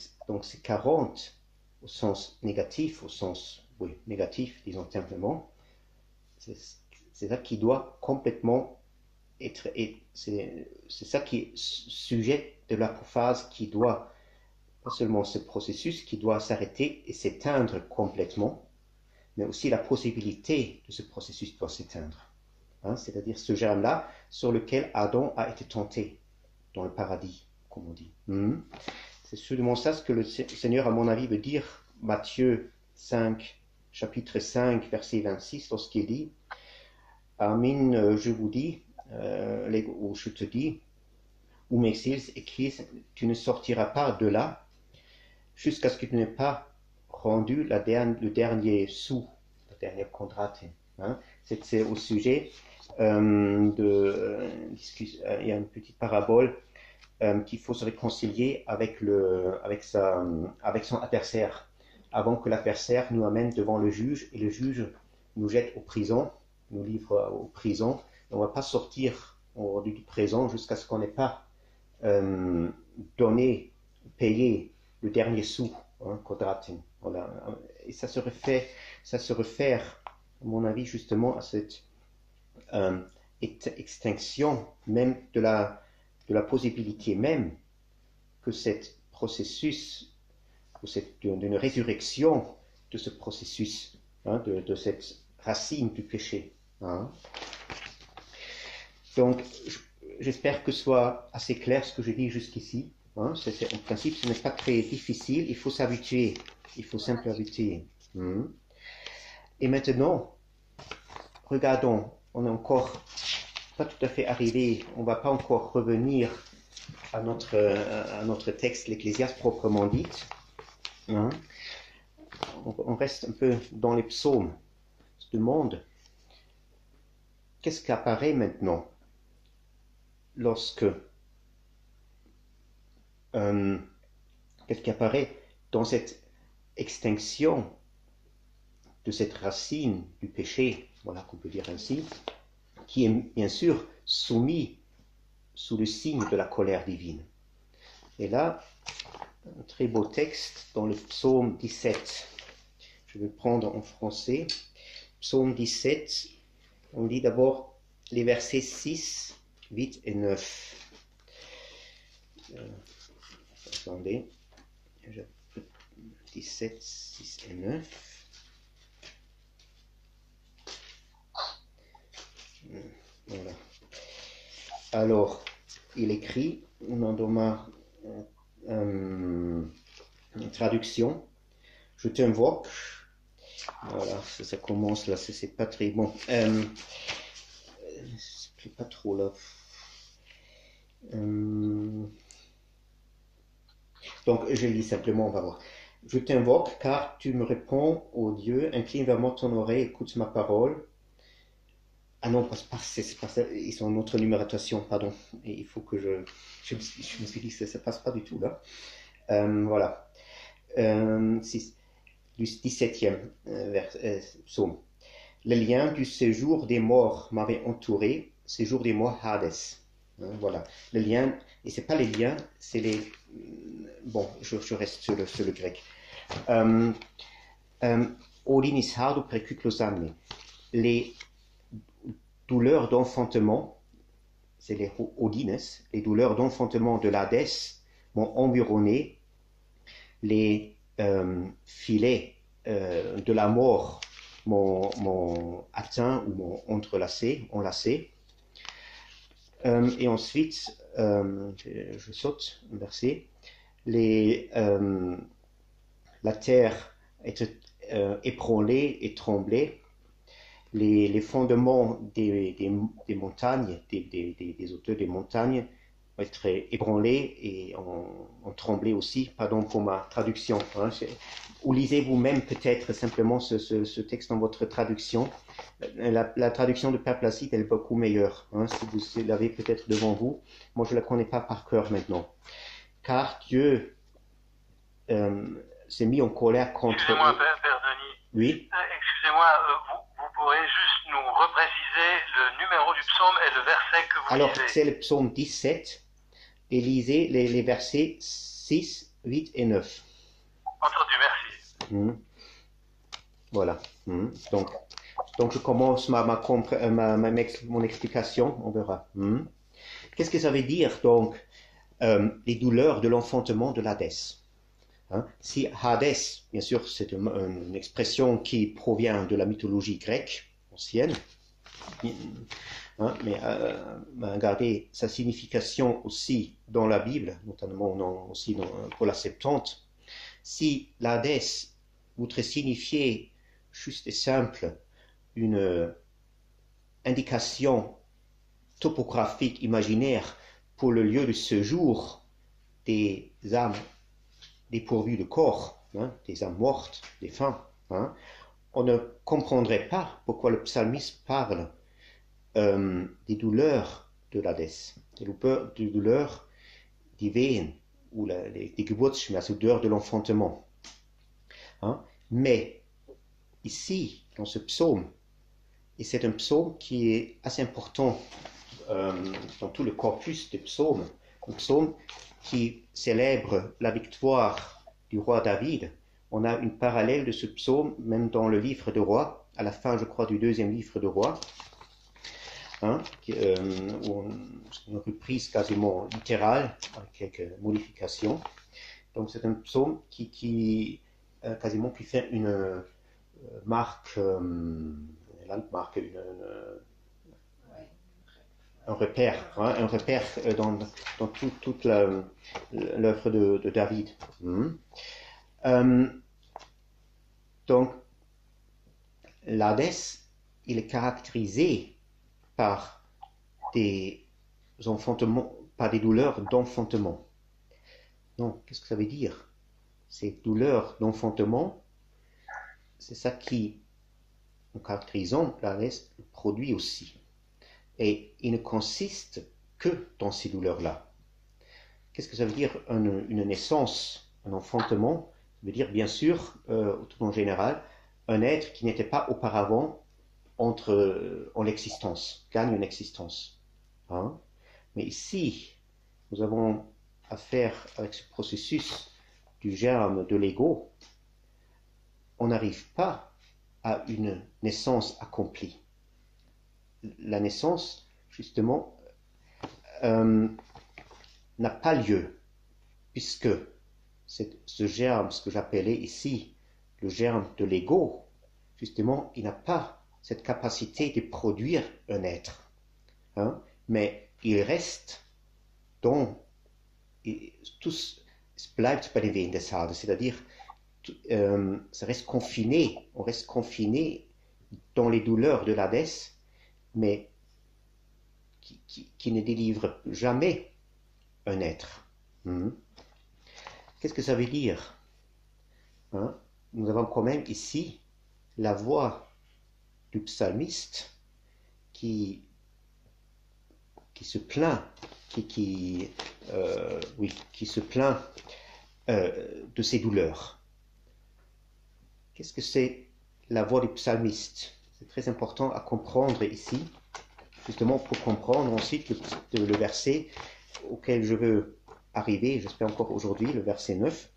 40 au sens négatif, négatif, disons simplement, c'est ça qui doit complètement être, c'est ça qui est sujet de l'apophase, qui doit, pas seulement ce processus, qui doit s'arrêter et s'éteindre complètement, mais aussi la possibilité de ce processus doit s'éteindre. Hein, c'est-à-dire ce germe-là sur lequel Adam a été tenté dans le paradis, comme on dit. C'est sûrement ça ce que le Seigneur, à mon avis, veut dire, Matthieu 5, chapitre 5, verset 26, lorsqu'il dit « Amen, je vous dis, ou je te dis, ou m'exils, écrit, tu ne sortiras pas de là jusqu'à ce que tu n'aies pas rendu le dernier sou, la dernière quadrate. » Hein. C'est au sujet il y a une petite parabole qu'il faut se réconcilier avec son adversaire, avant que l'adversaire nous amène devant le juge, et le juge nous jette aux prisons, nous livre aux prisons. On ne va pas sortir du présent jusqu'à ce qu'on n'ait pas payé le dernier sou, hein, quadratin. Voilà. Et ça se réfère, à mon avis, justement à cette extinction même de la possibilité même que cet processus, d'une résurrection de ce processus, hein, de cette racine du péché. Hein. Donc, j'espère que ce soit assez clair ce que je dis jusqu'ici. Hein. En principe, ce n'est pas très difficile, il faut s'habituer, il faut simplement s'habituer. Et maintenant, regardons, on n'est encore pas tout à fait arrivé, on ne va pas encore revenir à notre texte, l'Ecclésiaste proprement dit. Hein. On reste un peu dans les psaumes. On se demande, qu'est-ce qui apparaît maintenant qu'est-ce qui apparaît dans cette extinction de cette racine du péché, voilà qu'on peut dire ainsi, qui est bien sûr soumis sous le signe de la colère divine. Et là, un très beau texte dans le psaume 17. Je vais prendre en français. Psaume 17, on lit d'abord les versets 6, 8 et 9. Attendez. 17, 6 et 9. Voilà. Alors, il écrit dans ma traduction, je t'invoque. Voilà, ça commence là, c'est pas très bon. C'est pas trop là. Donc, je lis simplement, on va voir. Je t'invoque car tu me réponds, ô Dieu, incline vers moi ton oreille, écoute ma parole. Ah non, c'est pas ça, ils sont en autre numérotation, pardon. Et il faut que je me suis dit que ça passe pas du tout là. Voilà. Le 17e psaume. le lien du séjour des morts m'avait entouré, séjour des morts Hades. Hein, voilà, le lien, et c'est pas les liens, c'est les... Bon, je reste sur le grec. Odinis hardo percuclos amne. Les douleurs d'enfantement, c'est les odines, les douleurs d'enfantement de l'Hadès m'ont environné, les filets de la mort m'ont atteint ou m'ont enlacé. Et ensuite, je saute un verset, la terre était ébranlée et tremblée, les fondements des montagnes, des hauteurs des montagnes ont été ébranlés et ont tremblé aussi. Pardon pour ma traduction. Hein. Ou lisez vous-même peut-être simplement ce texte dans votre traduction. La traduction de Père Placide est beaucoup meilleure, hein, si vous l'avez peut-être devant vous. Moi, je ne la connais pas par cœur maintenant. Car Dieu s'est mis en colère contre... Excusez-moi, Père Denis. Oui. Excusez-moi, vous pourrez juste nous repréciser le numéro du psaume et le verset que vous Alors, lisez. c'est le psaume 17, et lisez les versets 6, 8 et 9. Entendu, merci. Voilà. Donc, je commence mon explication, on verra. Qu'est-ce que ça veut dire, donc, les douleurs de l'enfantement de l'Hadès? Hein? Si Hadès, bien sûr, c'est une expression qui provient de la mythologie grecque ancienne, hein, mais regardez sa signification aussi dans la Bible, notamment aussi pour la Septante. Si l'Hadès voudrait signifier juste et simple une indication topographique imaginaire pour le lieu de séjour des âmes dépourvues de corps, hein, des âmes mortes, des fins, hein, on ne comprendrait pas pourquoi le psalmiste parle des douleurs de l'Hadès, des douleurs divines, ou des Geburtsschmerz, les douleurs de l'enfantement. Hein. Mais ici, dans ce psaume, et c'est un psaume qui est assez important dans tout le corpus des psaumes, un psaume qui célèbre la victoire du roi David. On a une parallèle de ce psaume, même dans le livre de Rois, à la fin, je crois, du deuxième livre de Rois, hein, une reprise quasiment littérale, avec quelques modifications. Donc c'est un psaume qui quasiment qui fait une marque, landmarque, un repère, hein, un repère dans toute l'œuvre de David. Donc, l'Hadès, il est caractérisé par des enfantements, par des douleurs d'enfantement. Donc, qu'est-ce que ça veut dire? Ces douleurs d'enfantement, c'est ça qui, en caractérisant l'Hadès, produit aussi. Et il ne consiste que dans ces douleurs-là. Qu'est-ce que ça veut dire une naissance, un enfantement? Ça veut dire, bien sûr, tout en général, un être qui n'était pas auparavant en l'existence, gagne une existence. Hein? Mais ici, nous avons affaire avec ce processus du germe de l'ego. On n'arrive pas à une naissance accomplie. La naissance, justement, n'a pas lieu, puisque ce germe, ce que j'appelais ici le germe de l'ego, justement, il n'a pas cette capacité de produire un être, hein, mais il reste dans tous bleibt bei den Wehen des Hades, c'est-à-dire ça reste confiné, on reste confiné dans les douleurs de l'Hadès, mais qui ne délivre jamais un être. Qu'est-ce que ça veut dire? Hein? Nous avons quand même ici la voix du psalmiste qui se plaint, qui se plaint de ses douleurs. Qu'est-ce que c'est la voix du psalmiste? C'est très important à comprendre ici, justement pour comprendre ensuite le verset auquel je veux arriver, j'espère encore aujourd'hui, le verset 9.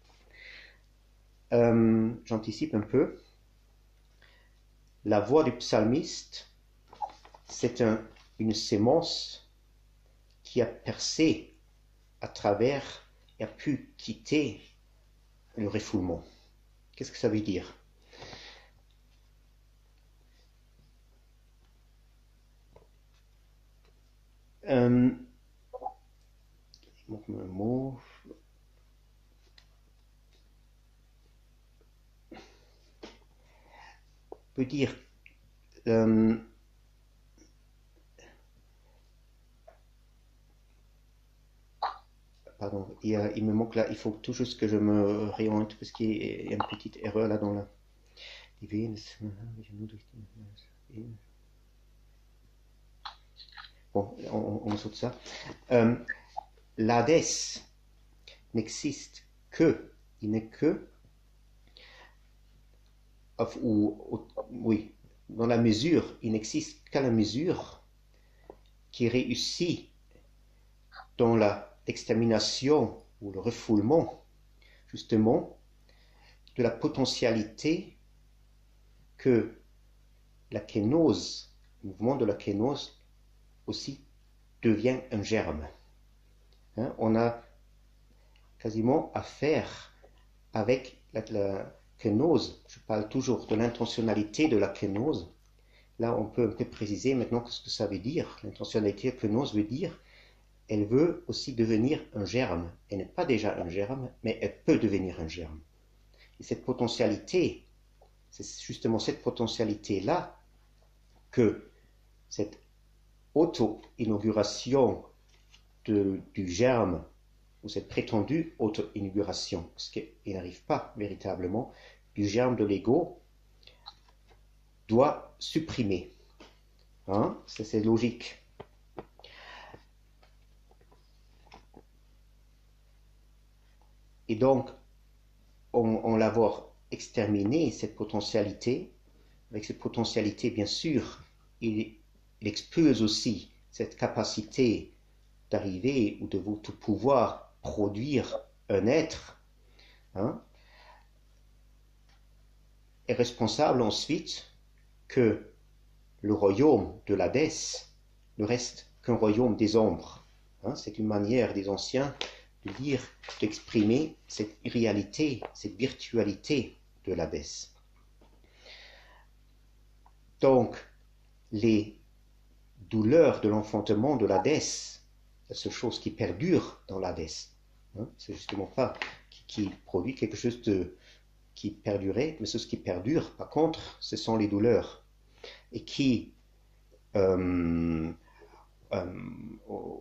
J'anticipe un peu. La voix du psalmiste, c'est une sémence qui a percé à travers et a pu quitter le refoulement. Qu'est-ce que ça veut dire? Il manque un mot. Peut dire pardon, il me manque là, il faut tout juste que je me réoriente parce qu'il y a une petite erreur là dans la. Bon, on saute ça. L'Hadès n'existe que, il n'est que, oui, dans la mesure, il n'existe qu'à la mesure qui réussit dans l'extermination ou le refoulement, justement, de la potentialité que la kénose, le mouvement de la kénose aussi devient un germe. Hein, on a quasiment affaire avec la kénose, je parle toujours de l'intentionnalité de la kénose. Là, on peut un peu préciser maintenant ce que ça veut dire. L'intentionnalité de la kénose veut dire elle veut aussi devenir un germe. Elle n'est pas déjà un germe, mais elle peut devenir un germe. Et cette potentialité, c'est justement cette potentialité-là que cette auto-inauguration du germe, ou cette prétendue auto-inauguration, parce qu'il n'arrive pas véritablement, du germe de l'ego, doit supprimer. Hein? C'est logique. Et donc, on l'avoir exterminé, cette potentialité, avec cette potentialité, bien sûr, il expose aussi cette capacité d'arriver ou de pouvoir produire un être, hein, est responsable ensuite que le royaume de l'Hadès ne reste qu'un royaume des ombres. Hein, c'est une manière des anciens de dire, d'exprimer cette irréalité, cette virtualité de l'Hadès. Donc, les douleurs de l'enfantement de l'Hadès, la seule chose qui perdure dans l'Hadès, hein, c'est justement pas qui produit quelque chose qui perdurait, mais ce qui perdure, par contre, ce sont les douleurs, et qui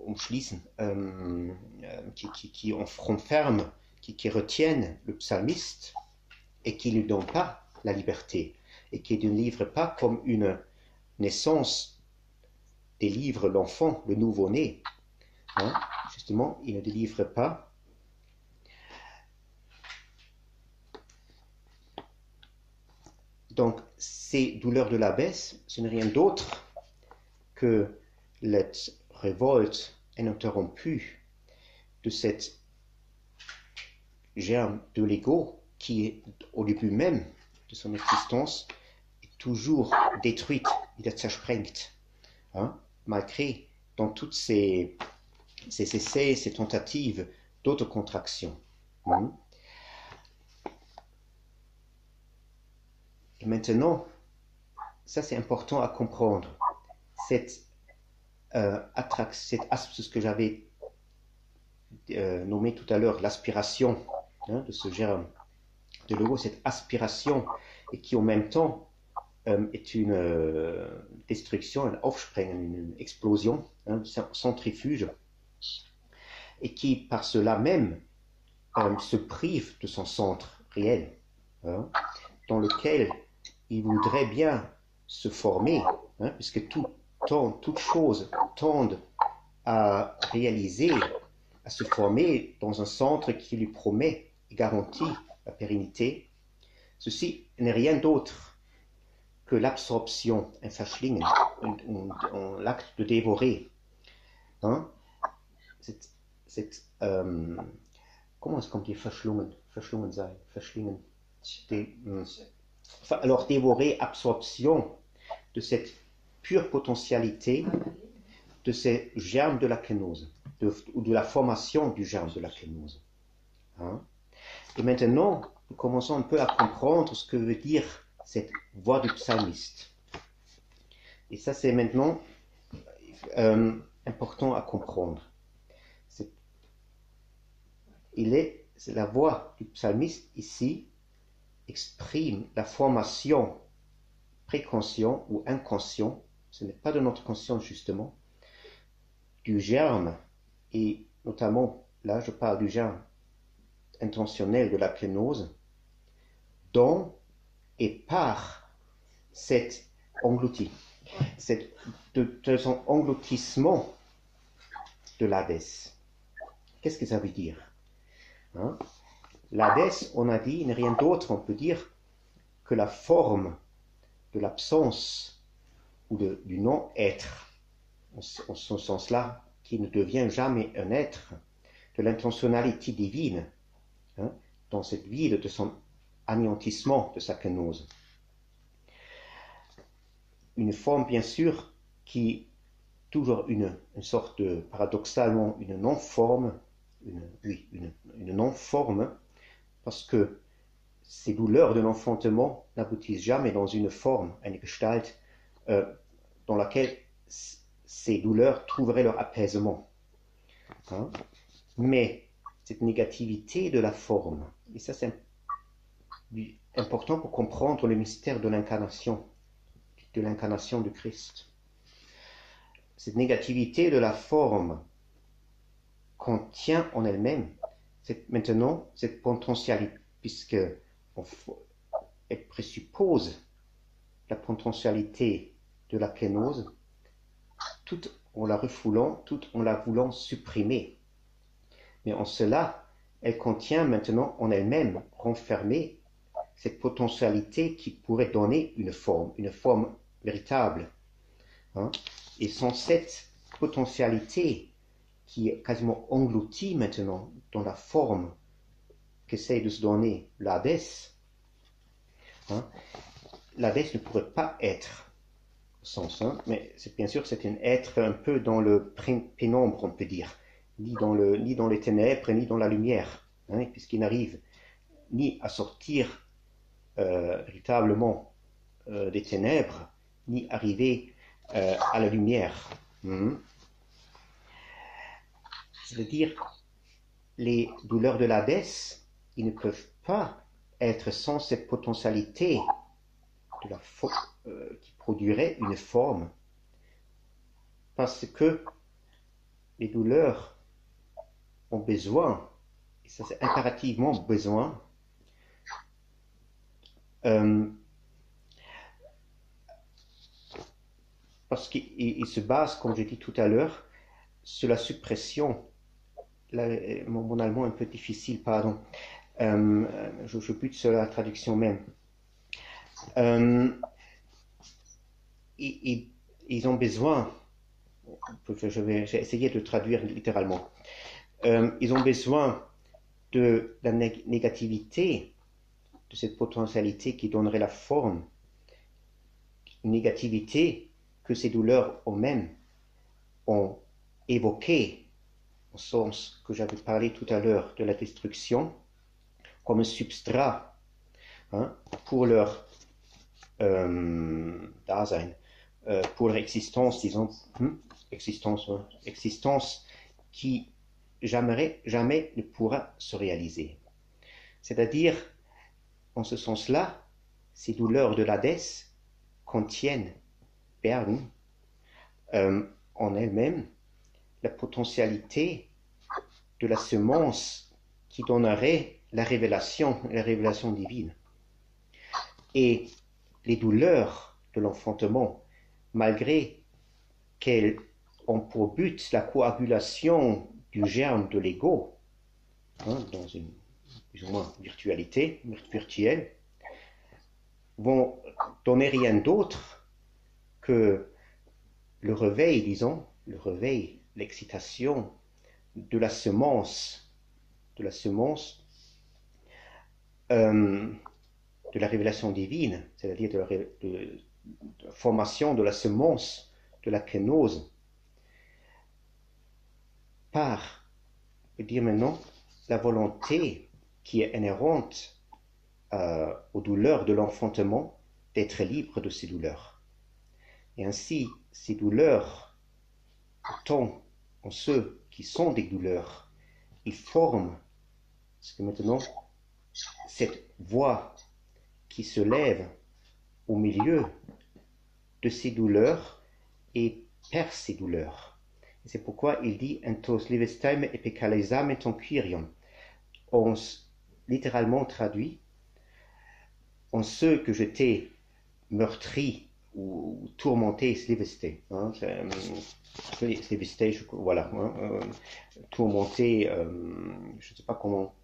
umschließen, qui renferment, qui retiennent le psalmiste et qui ne lui donnent pas la liberté et qui ne livrent pas comme une naissance délivre l'enfant, le nouveau-né. Hein? Justement, il ne délivre pas. Donc, ces douleurs de l'Hadès, ce n'est rien d'autre que la révolte ininterrompue de cette germe de l'ego qui est au début même de son existence est toujours détruite, wieder zersprengt, hein, malgré dans toutes ces essais, ces tentatives d'autocontraction. Hein. Et maintenant, ça c'est important à comprendre. C'est ce que j'avais nommé tout à l'heure, l'aspiration, hein, de ce germe de l'ego, cette aspiration, et qui en même temps est une destruction, un Aufsprengen, une explosion, hein, un centrifuge, et qui par cela même se prive de son centre réel, hein, dans lequel il voudrait bien se former, hein, puisque toutes choses tendent à réaliser, à se former dans un centre qui lui promet et garantit la pérennité. Ceci n'est rien d'autre que l'absorption, un Verschlingen, l'acte de dévorer, hein, comment est-ce qu'on dit verschlungen, verschlungen sein, verschlingen, alors dévorer, absorption de cette pure potentialité de ces germes de la kénose, ou de la formation du germe de la kénose. Hein? Et maintenant, nous commençons un peu à comprendre ce que veut dire cette voix du psalmiste. Et ça, c'est maintenant important à comprendre. La voix du psalmiste ici exprime la formation préconscient ou inconscient, ce n'est pas de notre conscience justement, du germe, et notamment, là je parle du germe intentionnel de la kénose, dont et par cet englouti, de son engloutissement de l'Hadès. Qu'est-ce que ça veut dire? Hein? L'Hadès, on a dit, n'est rien d'autre, on peut dire, que la forme de l'absence ou du non-être, en ce sens-là, qui ne devient jamais un être, de l'intentionnalité divine, hein, dans cette vide de son anéantissement de sa kénose. Une forme, bien sûr, qui toujours une sorte de, paradoxalement, une non-forme, une non-forme, parce que ces douleurs de l'enfantement n'aboutissent jamais dans une forme, une gestalt, dans laquelle ces douleurs trouveraient leur apaisement. Hein? Mais cette négativité de la forme, et ça c'est important pour comprendre le mystère de l'incarnation de Christ. Cette négativité de la forme contient en elle-même maintenant cette potentialité, puisque elle présuppose la potentialité de la kénose, tout en la refoulant, tout en la voulant supprimer. Mais en cela, elle contient maintenant en elle-même, renfermée, cette potentialité qui pourrait donner une forme véritable. Hein? Et sans cette potentialité qui est quasiment engloutie maintenant dans la forme qu'essaie de se donner l'Hadès, hein, l'Hadès ne pourrait pas être, au sens, hein, mais bien sûr c'est un être un peu dans le pénombre, on peut dire, ni dans les ténèbres, ni dans la lumière, hein, puisqu'il n'arrive ni à sortir véritablement des ténèbres, ni arriver à la lumière. C'est-à-dire, les douleurs de l'Hadès, ils ne peuvent pas être sans cette potentialité de qui produirait une forme, parce que les douleurs ont besoin, et ça c'est impérativement besoin, parce qu'il se base, comme j'ai dit tout à l'heure, sur la suppression. Là, mon allemand est un peu difficile, pardon. Je bute sur la traduction même. Ils ont besoin, j'ai essayé de traduire littéralement, ils ont besoin de la négativité, de cette potentialité qui donnerait la forme, une négativité que ces douleurs eux-mêmes ont évoquée, au sens que j'avais parlé tout à l'heure de la destruction, comme un substrat, hein, pour leur Dasein, pour leur existence, disons, existence qui jamais ne pourra se réaliser. C'est-à-dire, en ce sens-là, ces douleurs de l'Hadès contiennent, bergen, en elles-mêmes, la potentialité de la semence qui donnerait la révélation divine. Et les douleurs de l'enfantement, malgré qu'elles ont pour but la coagulation du germe de l'ego, hein, dans une plus ou moins virtuelle, vont donner rien d'autre que le réveil, disons, l'excitation de la semence, de la révélation divine, c'est-à-dire de la formation de la semence de la kénose, par, je veux dire maintenant, la volonté qui est inhérente aux douleurs de l'enfantement, d'être libre de ces douleurs. Et ainsi, ces douleurs, autant en ceux qui sont des douleurs, ils forment ce que maintenant, cette voix qui se lève au milieu de ces douleurs et perce ces douleurs. Et c'est pourquoi il dit entos livestaime epicalisam et ton Kyrion. On littéralement traduit en ceux que je t'ai meurtri ou tourmenté, slivesté. Hein, slivesté, voilà. Tourmenté, je ne sais pas comment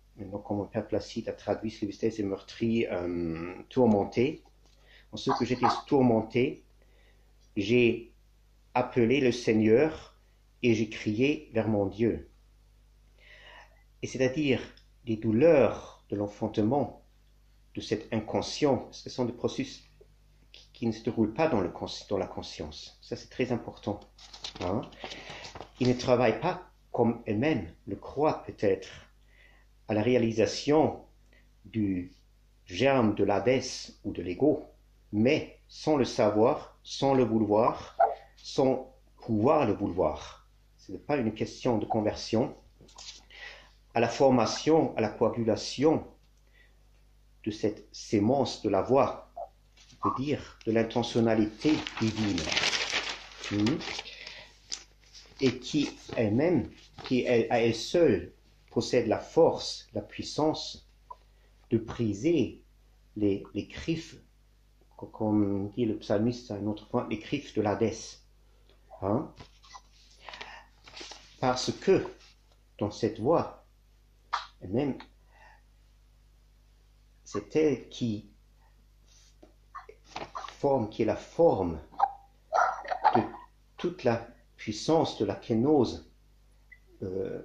Père Placide a traduit slivesté, c'est meurtri, tourmenté. En ceux que j'étais tourmenté, j'ai appelé le Seigneur et j'ai crié vers mon Dieu. Et c'est-à-dire les douleurs de l'enfantement, de cet inconscient, ce sont des processus qui ne se déroulent pas dans la conscience. Ça, c'est très important. Hein? Ils ne travaillent pas comme elles-mêmes le croient peut-être à la réalisation du germe de l'Hadès ou de l'ego, mais sans le savoir, sans le vouloir, sans pouvoir le vouloir. Ce n'est pas une question de conversion. À la formation, à la coagulation de cette sémence de la voix, on peut dire de l'intentionnalité divine, et qui elle-même, qui à elle seule possède la force, la puissance de briser les griffes, comme dit le psalmiste à un autre point, les griffes de l'Hadès. Hein? Parce que dans cette voix, elle-même, c'est elle qui est la forme de toute la puissance de la kénose, in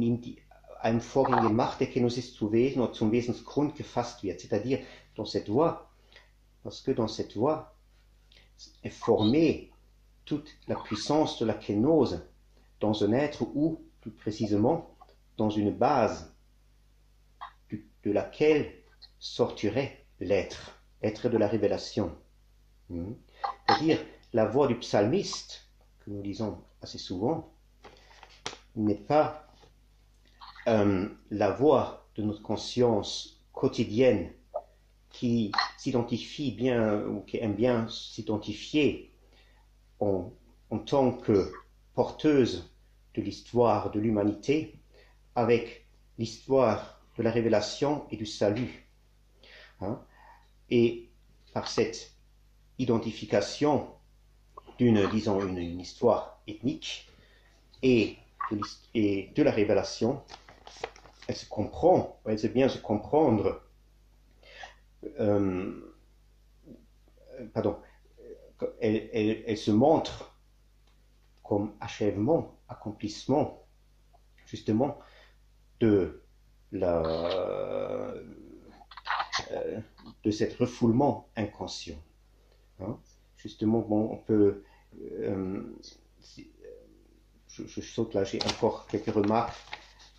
ihm ein vorgängige Macht der Kenosis zu Wesen oder zum Wesensgrund gefasst wird, c'est-à-dire dans cette voie, parce que dans cette voie est formée toute la puissance de la kénose dans un être ou, plus précisément, dans une base de laquelle sortirait l'être de la révélation. C'est-à-dire, la voix du psalmiste, que nous lisons assez souvent, n'est pas la voix de notre conscience quotidienne qui s'identifie bien, ou qui aime bien s'identifier en tant que porteuse de l'histoire de l'humanité avec l'histoire de la révélation et du salut. Hein? Et par cette identification d'une histoire ethnique et de la révélation, elle sait bien se comprendre, elle se montre comme achèvement, accomplissement, justement, de cet refoulement inconscient. Hein? Justement, bon, on peut... je saute là, j'ai encore quelques remarques,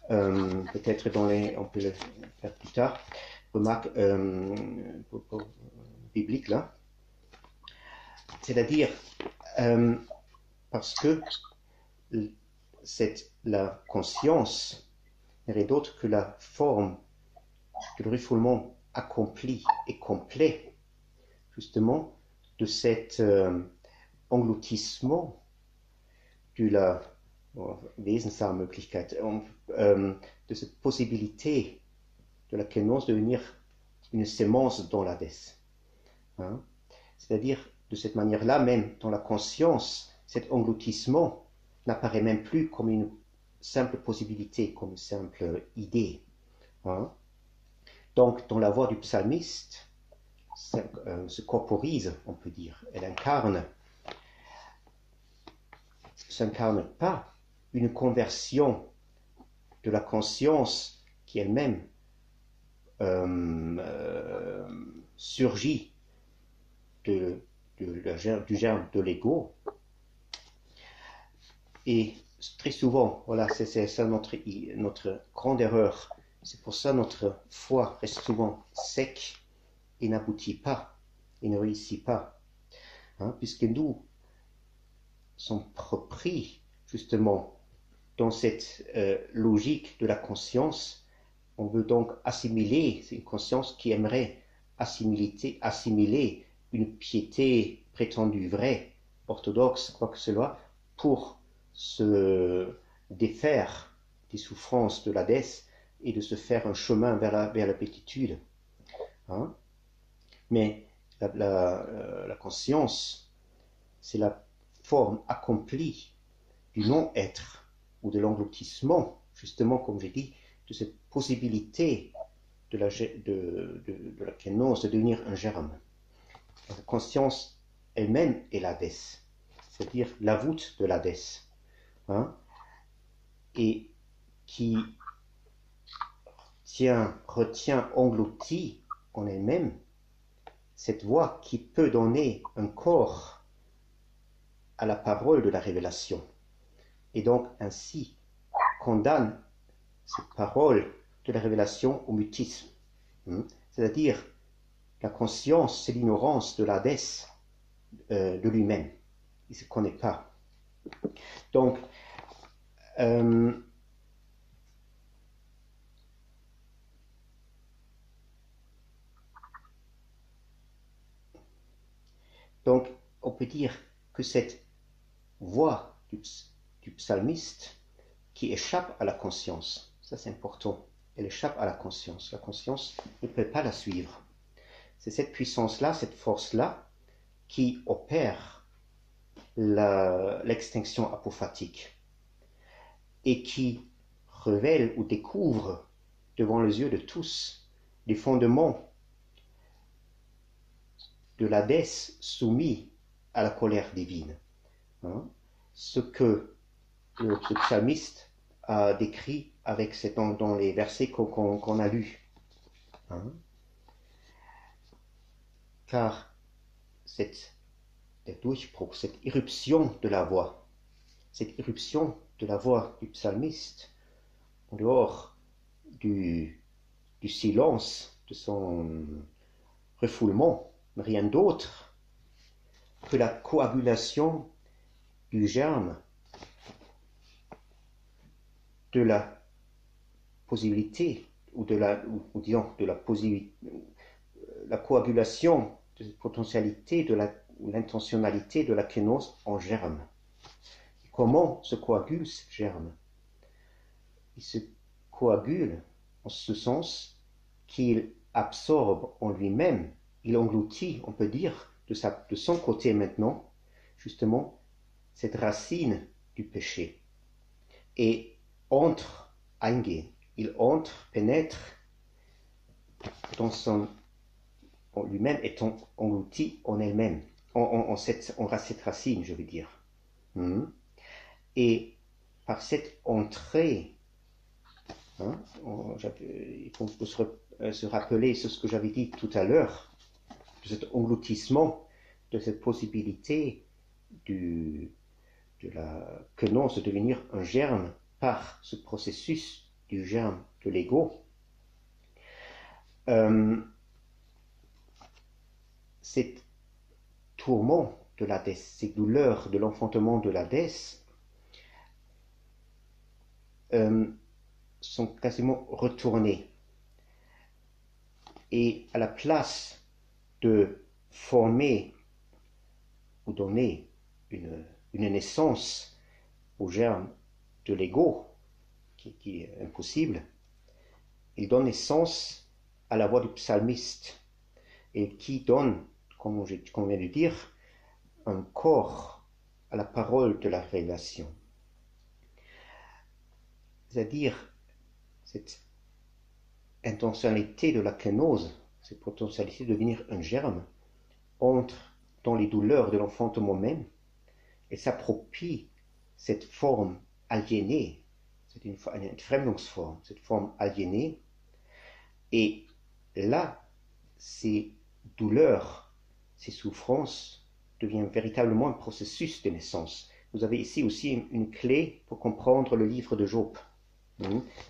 peut-être on peut le faire plus tard, remarques bibliques là. C'est-à-dire, parce que la conscience n'est d'autre que la forme de le refoulement accompli et complet, justement, de cet engloutissement de la Wesensamöglichkeit, de cette possibilité de la kénose de devenir une sémence dans l'Hadès. Hein? C'est-à-dire, de cette manière-là, même dans la conscience, cet engloutissement n'apparaît même plus comme une simple possibilité, comme une simple idée. Hein? Donc, dans la voix du psalmiste, se corporise, on peut dire. Elle s'incarne pas une conversion de la conscience qui elle-même surgit du germe de l'ego. Et très souvent, voilà, c'est ça notre grande erreur. C'est pour ça que notre foi reste souvent sec et n'aboutit pas, et ne réussit pas. Puisque nous sommes pris justement dans cette logique de la conscience. On veut donc assimiler, c'est une conscience qui aimerait assimiler une piété prétendue vraie, orthodoxe, quoi que ce soit, pour se défaire des souffrances de l'Hadès et de se faire un chemin vers la béatitude. Mais la conscience, c'est la forme accomplie du non-être ou de l'engloutissement, justement, comme j'ai dit, de cette possibilité de la kénose de devenir un germe. La conscience elle-même est l'Hadès, c'est-à-dire la voûte de l'Hadès, et qui retient, engloutit en elle-même cette voix qui peut donner un corps à la parole de la révélation, et donc ainsi condamne cette parole de la révélation au mutisme. C'est-à-dire, la conscience, c'est l'ignorance de l'Hadès de lui-même. Il ne se connaît pas. Donc, on peut dire que cette voix du psalmiste qui échappe à la conscience, ça c'est important, elle échappe à la conscience ne peut pas la suivre. C'est cette puissance-là, cette force-là, qui opère l'extinction apophatique et qui révèle ou découvre devant les yeux de tous les fondements de l'Hadès soumis à la colère divine. Ce que le psalmiste a décrit dans les versets qu'on a lus. Car cette irruption de la voix du psalmiste, en dehors du silence, de son refoulement, rien d'autre que la coagulation du germe de la possibilité, la coagulation de cette potentialité de l'intentionnalité de la kénose en germe. Et comment se coagule ce germe? Il se coagule en ce sens qu'il absorbe en lui-même, il engloutit, on peut dire, de son côté maintenant, justement, cette racine du péché. Et pénètre dans son, en lui-même étant englouti en elle-même, en cette racine, je veux dire. Et par cette entrée, il faut se rappeler ce que j'avais dit tout à l'heure, de cet engloutissement, de cette possibilité de la kénose de devenir un germe par ce processus du germe de l'ego. Ces tourments de l'Hadès, ces douleurs de l'enfantement de l'Hadès sont quasiment retournés. Et à la place de former ou donner une naissance au germe de l'ego, qui est impossible, il donne naissance à la voix du psalmiste, et qui donne, comme on vient de dire, un corps à la parole de la révélation. C'est-à-dire, cette intentionnalité de la kénose, cette potentialité de devenir un germe, entre dans les douleurs de l'enfantement même et s'approprie cette forme aliénée, c'est une Entfremdungsform, cette forme aliénée, et là, ces douleurs, ces souffrances deviennent véritablement un processus de naissance. Vous avez ici aussi une clé pour comprendre le livre de Job,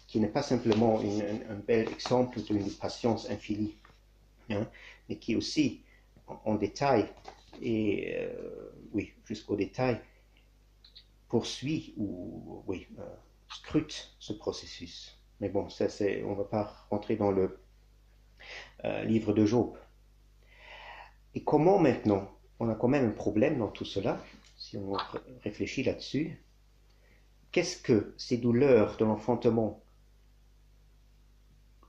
qui n'est pas simplement un bel exemple d'une patience infinie, mais qui aussi, en détail, et oui, jusqu'au détail, poursuit ou scrute ce processus. Mais bon, ça, on ne va pas rentrer dans le livre de Job. Et comment maintenant, on a quand même un problème dans tout cela, si on réfléchit là-dessus. Qu'est-ce que ces douleurs de l'enfantement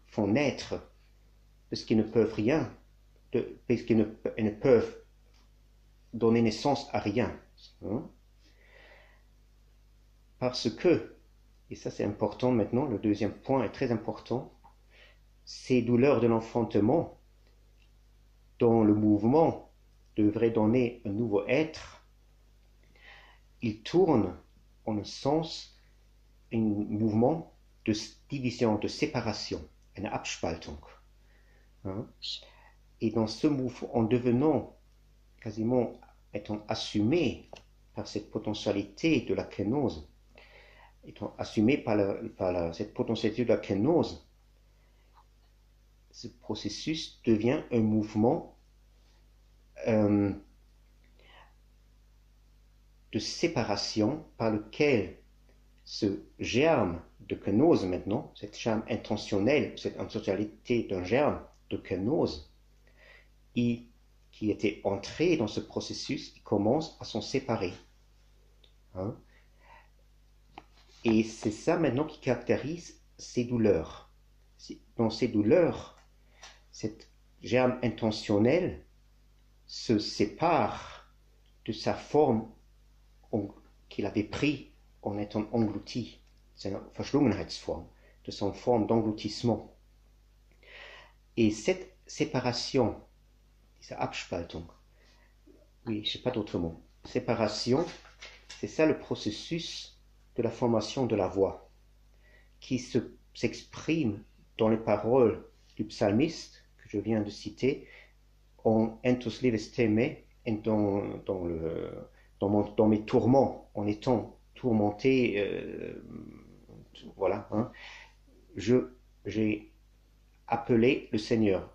font naître, parce qu'ils ne peuvent rien, parce qu'ils ne peuvent donner naissance à rien, parce que, et ça c'est important maintenant, le deuxième point est très important, ces douleurs de l'enfantement, dont le mouvement devrait donner un nouveau être, il tourne en un sens, un mouvement de division, de séparation, une Abspaltung. Et dans ce mouvement, en devenant quasiment étant assumé par cette potentialité de la kénose, étant assumé par cette potentialité de la kénose, ce processus devient un mouvement de séparation par lequel ce germe de kénose maintenant, cette germe intentionnelle, cette intentionnalité d'un germe de kénose, qui était entré dans ce processus, il commence à s'en séparer. Et c'est ça maintenant qui caractérise ces douleurs. Dans ces douleurs, cette germe intentionnelle se sépare de sa forme qu'il avait pris en étant englouti, c'est une Verschlungenheitsform, de son forme d'engloutissement. Et cette séparation, diese Abspaltung, oui, je n'ai pas d'autre mot, séparation, c'est ça le processus de la formation de la voix, qui s'exprime dans les paroles du psalmiste que je viens de citer, en entus leves teme, dans mes tourments, en étant tourmenté, voilà, j'ai appelé le Seigneur.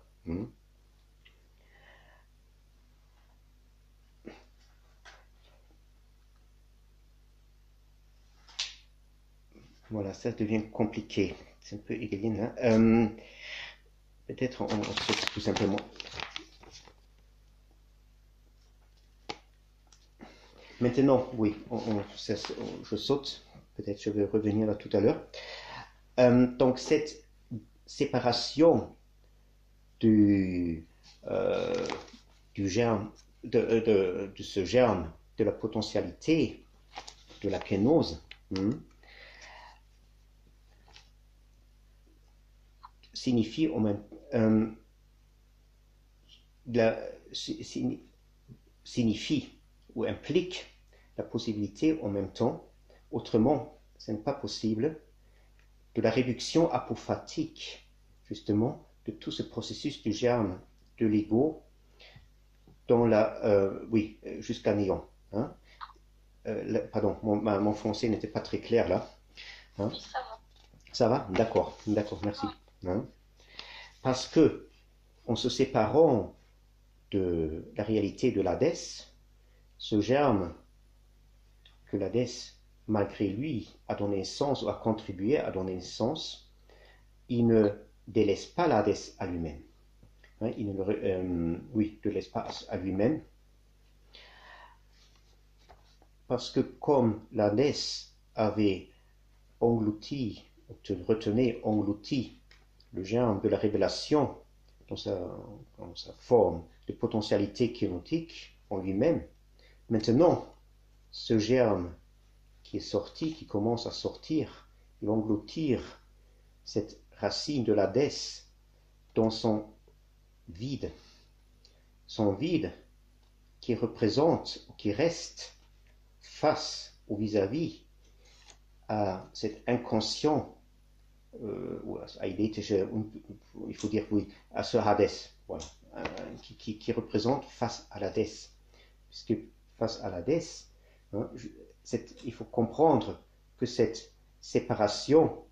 Voilà, ça devient compliqué. C'est un peu égalien là. Peut-être on saute tout simplement. Maintenant, oui, je saute. Peut-être je vais revenir là tout à l'heure. Donc cette séparation du germe, de ce germe, de la potentialité de la kénose, signifie signifie ou implique la possibilité en même temps, autrement ce n'est pas possible, de la réduction apophatique justement de tout ce processus du germe de l'ego dans jusqu'à néant. Pardon, mon français n'était pas très clair là. Oui, ça va. Ça va? D'accord, merci. Parce que, en se séparant de la réalité de l'Hadès, ce germe que l'Hadès, malgré lui, a donné naissance ou a contribué à donner naissance, il ne délaisse pas l'Hadès à lui-même. Il ne le laisse pas à lui-même. Parce que comme l'Hadès avait englouti, englouti le germe de la révélation dans sa forme de potentialité kénotique en lui-même, maintenant, ce germe qui est sorti, qui commence à sortir, il va engloutir cette racine de l'Hadès dans son vide. Son vide qui représente, qui reste face ou vis-à-vis à cet inconscient, il faut dire oui, à ce Hadès, voilà, qui représente face à l'Hadès. Puisque face à l'Hadès, hein, il faut comprendre que cette séparation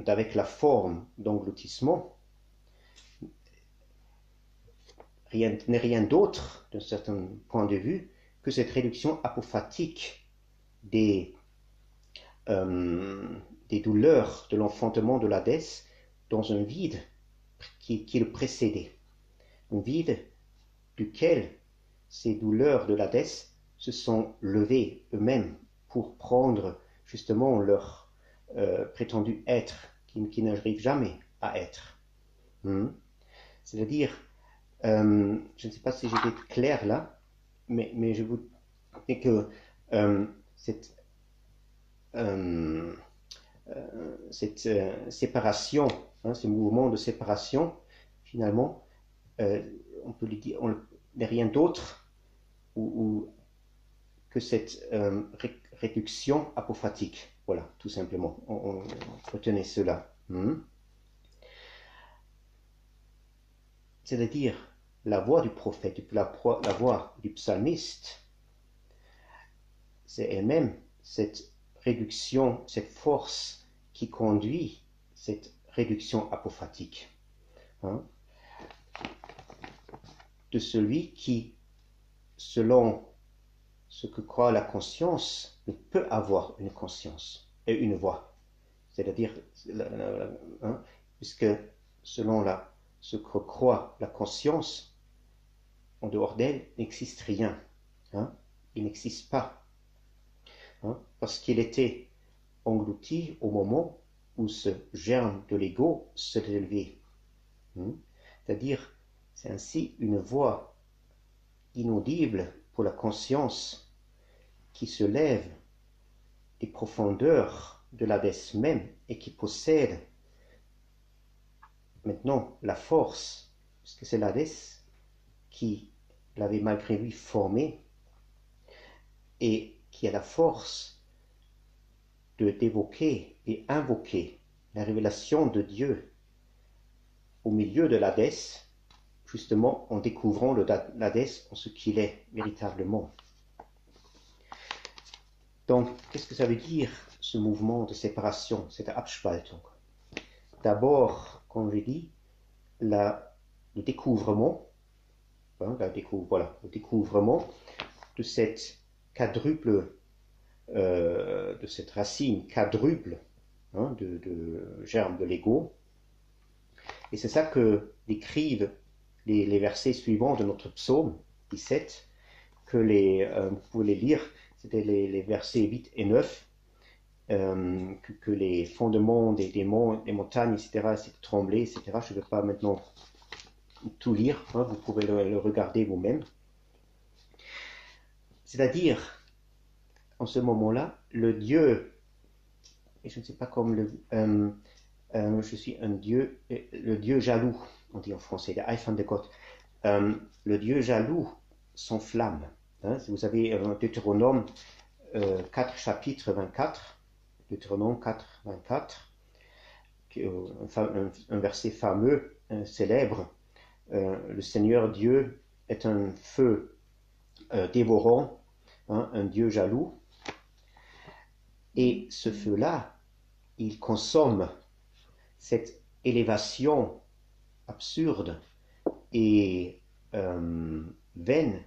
avec la forme d'engloutissement n'est rien d'autre, d'un certain point de vue, que cette réduction apophatique des douleurs de l'enfantement de l'Hadès dans un vide qui le précédait. Un vide duquel ces douleurs de l'Hadès se sont levées eux-mêmes pour prendre justement leur prétendu être qui n'arrive jamais à être. C'est-à-dire, je ne sais pas si j'étais clair là, mais je vous dis que cette séparation, hein, ce mouvement de séparation, finalement, on peut lui dire, n'est rien d'autre que cette réduction apophatique. Voilà, tout simplement. On retenait cela. C'est-à-dire, la voix du prophète, la voix du psalmiste, c'est elle-même cette réduction, cette force qui conduit cette réduction apophatique. Hein, de celui qui, selon ce que croit la conscience, ne peut avoir une conscience et une voix. C'est-à-dire, hein, puisque selon ce que croit la conscience, en dehors d'elle n'existe rien. Hein, il n'existe pas. Hein, parce qu'il était englouti au moment où ce germe de l'ego s'est élevé. C'est-à-dire, c'est ainsi une voix inaudible pour la conscience qui se lève des profondeurs de l'Hadès même et qui possède maintenant la force, puisque c'est l'Hadès qui l'avait malgré lui formé et qui a la force d'évoquer et invoquer la révélation de Dieu au milieu de l'Hadès, justement en découvrant l'Hadès en ce qu'il est véritablement. Donc, qu'est-ce que ça veut dire, ce mouvement de séparation, cette Abspaltung? D'abord, comme je dis, le découvrement, hein, le découvrement de cette quadruple, de cette racine quadruple, hein, de germe de l'ego. Et c'est ça que décrivent les versets suivants de notre psaume 17, que vous pouvez les lire, c'était les versets 8 et 9, que les fondements des montagnes, etc., tremblaient, etc. Je ne vais pas maintenant tout lire, hein, vous pouvez le regarder vous-même. C'est-à-dire, en ce moment-là, le Dieu, et je ne sais pas comme je suis un Dieu, le Dieu jaloux, on dit en français, der eifernde Gott, le Dieu jaloux s'enflamme. Hein, si vous avez Deutéronome 4, chapitre 24, Deutéronome 4, 24, un verset fameux, célèbre, le Seigneur Dieu est un feu dévorant, hein, un Dieu jaloux, et ce feu-là, il consomme cette élévation absurde et vaine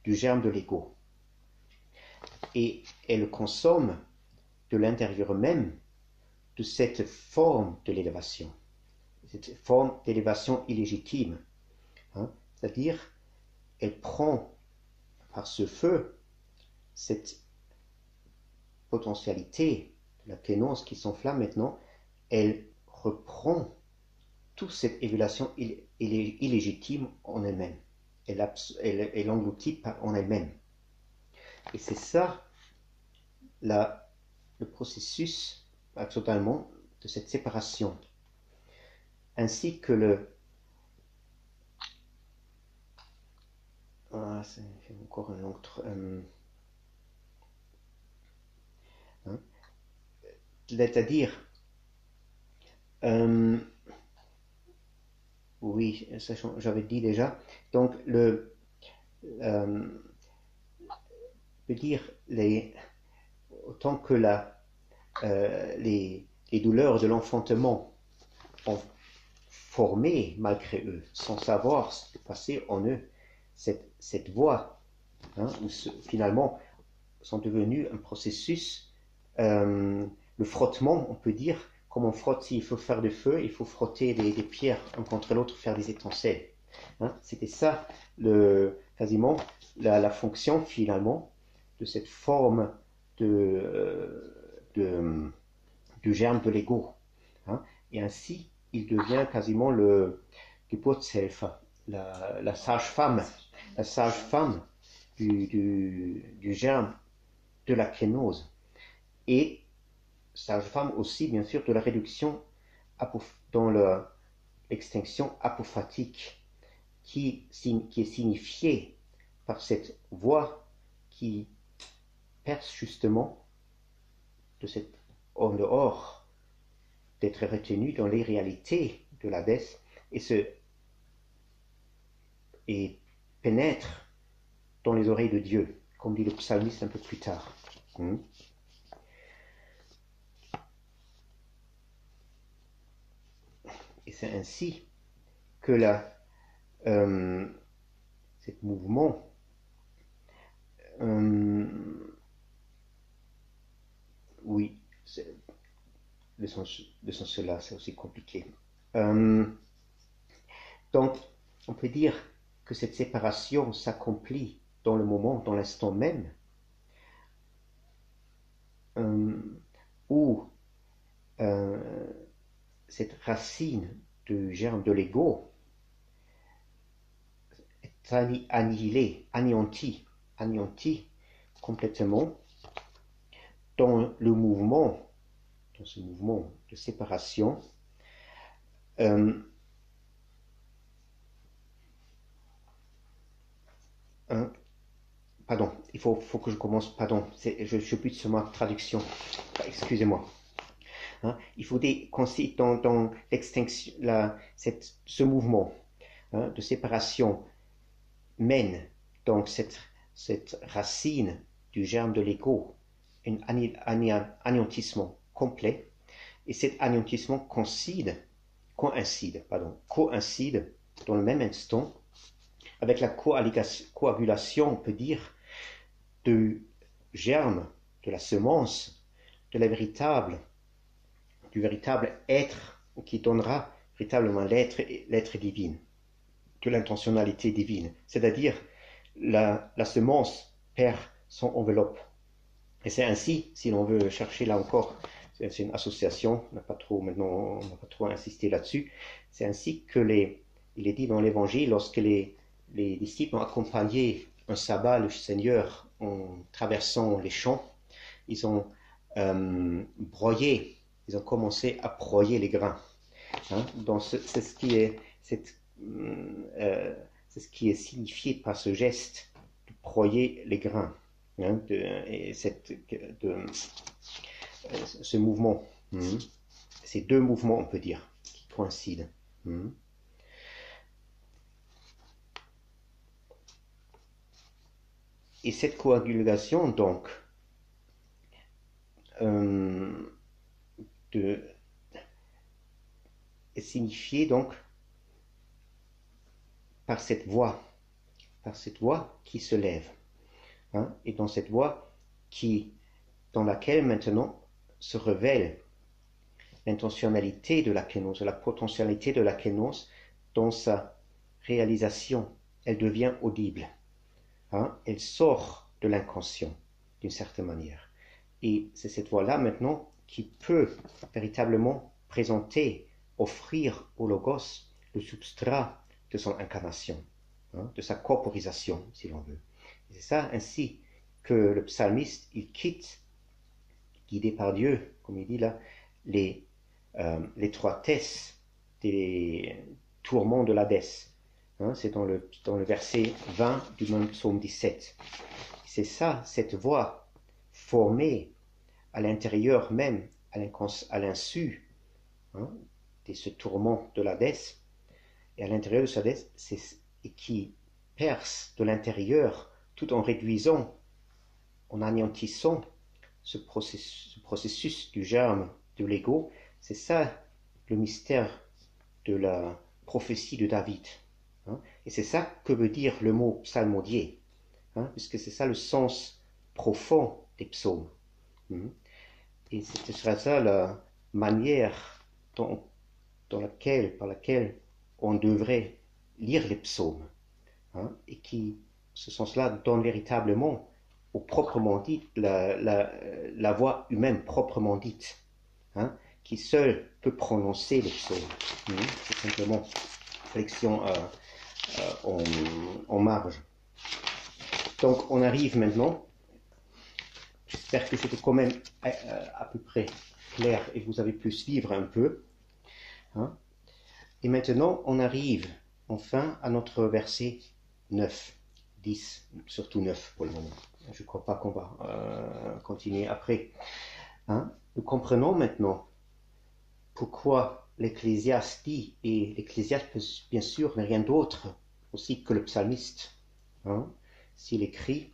du germe de l'ego. Et elle consomme de l'intérieur même de cette forme de l'élévation, cette forme d'élévation illégitime. Hein, c'est-à-dire, elle prend par ce feu cette potentialité de la kénose qui s'enflamme maintenant, elle reprend toute cette élévation illégitime en elle-même. Elle l'engloutit en elle-même. Et c'est ça le processus totalement de cette séparation. ainsi que le... Ah, c'est encore un long... hein? C'est-à-dire, oui, ça, j'avais dit déjà, donc peut dire autant que les douleurs de l'enfantement ont formé malgré eux, sans savoir ce qui passait en eux, cette voie, hein, où finalement sont devenus un processus, le frottement, on peut dire, comme on frotte, s'il faut faire du feu, il faut frotter des pierres un contre l'autre, faire des étincelles. Hein, c'était ça, quasiment, la fonction finalement de cette forme du germe de l'ego. Hein, et ainsi, il devient quasiment le Geburtshelfer, la sage-femme du germe de la kénose. Et sage-femme aussi, bien sûr, de la réduction dans l'extinction apophatique qui est signifiée par cette voie qui perce justement en dehors d'être retenue dans les réalités de l'Hadès et pénètre dans les oreilles de Dieu, comme dit le psalmiste un peu plus tard. Et c'est ainsi que cet mouvement oui, le sens là, c'est aussi compliqué. Donc, on peut dire que cette séparation s'accomplit dans le moment, dans l'instant même, où cette racine du germe de l'ego est annihilée, anéantie complètement dans ce mouvement de séparation. Pardon, il faut que je commence, pardon, je bute sur ma traduction, excusez-moi. Hein, il faut qu'on cite dans l'extinction, ce mouvement, hein, de séparation mène donc cette racine du germe de l'ego, un anéantissement complet, et cet anéantissement coïncide dans le même instant avec la coagulation, on peut dire, du germe, de la semence, du véritable être qui donnera véritablement l'être divine, de l'intentionnalité divine. C'est-à-dire, la semence perd son enveloppe. Et c'est ainsi, si l'on veut chercher là encore, c'est une association, on n'a pas trop insisté là-dessus, c'est ainsi que il est dit dans l'Évangile, lorsque les disciples ont accompagné un sabbat, le Seigneur, en traversant les champs, ils ont commencé à broyer les grains. Hein? Donc c'est ce qui est signifié par ce geste de broyer les grains, hein, ce mouvement. Ces deux mouvements, on peut dire, qui coïncident. Et cette coagulation, donc, est signifiée donc par cette voix qui se lève, hein, et dans cette voix dans laquelle maintenant se révèle l'intentionnalité de la kénose, la potentialité de la kénose dans sa réalisation. Elle devient audible. Hein, elle sort de l'inconscient d'une certaine manière. Et c'est cette voie-là maintenant qui peut véritablement offrir au Logos le substrat de son incarnation, hein, de sa corporisation, si l'on veut. Et c'est ça ainsi que le psalmiste, il quitte, guidé par Dieu, comme il dit là, l'étroitesse des tourments de l'Hadès. Hein, c'est dans le verset 20 du même psaume 17. C'est ça, cette voix formée à l'intérieur même, à l'insu de ce tourment de l'Hadès, et à l'intérieur de ce Hadès, et qui perce de l'intérieur tout en réduisant, en anéantissant ce processus du germe de l'ego. C'est ça le mystère de la prophétie de David. Et c'est ça que veut dire le mot psalmodier, puisque c'est ça le sens profond des psaumes. Et ce sera ça la manière par laquelle on devrait lire les psaumes, et qui, ce sens-là, donne véritablement au proprement dit, la voix humaine proprement dite, qui seule peut prononcer les psaumes. C'est simplement réflexion en marge. Donc on arrive maintenant, j'espère que c'était quand même à peu près clair et vous avez pu suivre un peu. Et maintenant on arrive enfin à notre verset 9, 10, surtout 9 pour le moment. Je ne crois pas qu'on va continuer après. Nous comprenons maintenant pourquoi l'Ecclésiaste dit, et l'Ecclésiaste bien sûr n'est rien d'autre aussi que le psalmiste. S'il écrit,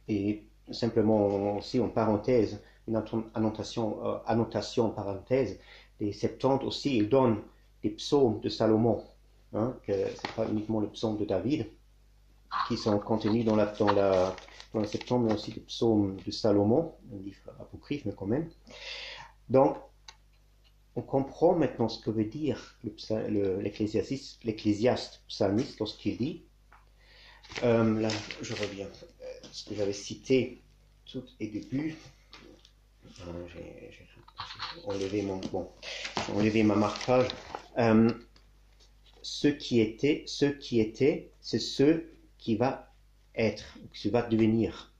et simplement aussi en parenthèse, une annotation en parenthèse, les Septante aussi, il donne des psaumes de Salomon, que ce n'est pas uniquement le psaume de David, qui sont contenus dans la Septante, mais aussi des psaumes de Salomon, un livre apocryphe, mais quand même. Donc, on comprend maintenant ce que veut dire l'ecclésiaste psalmiste lorsqu'il dit, là je reviens, ce que j'avais cité tout au début, j'ai enlevé ma marque-page, ce qui était, c'est ce qui va être, qui va devenir.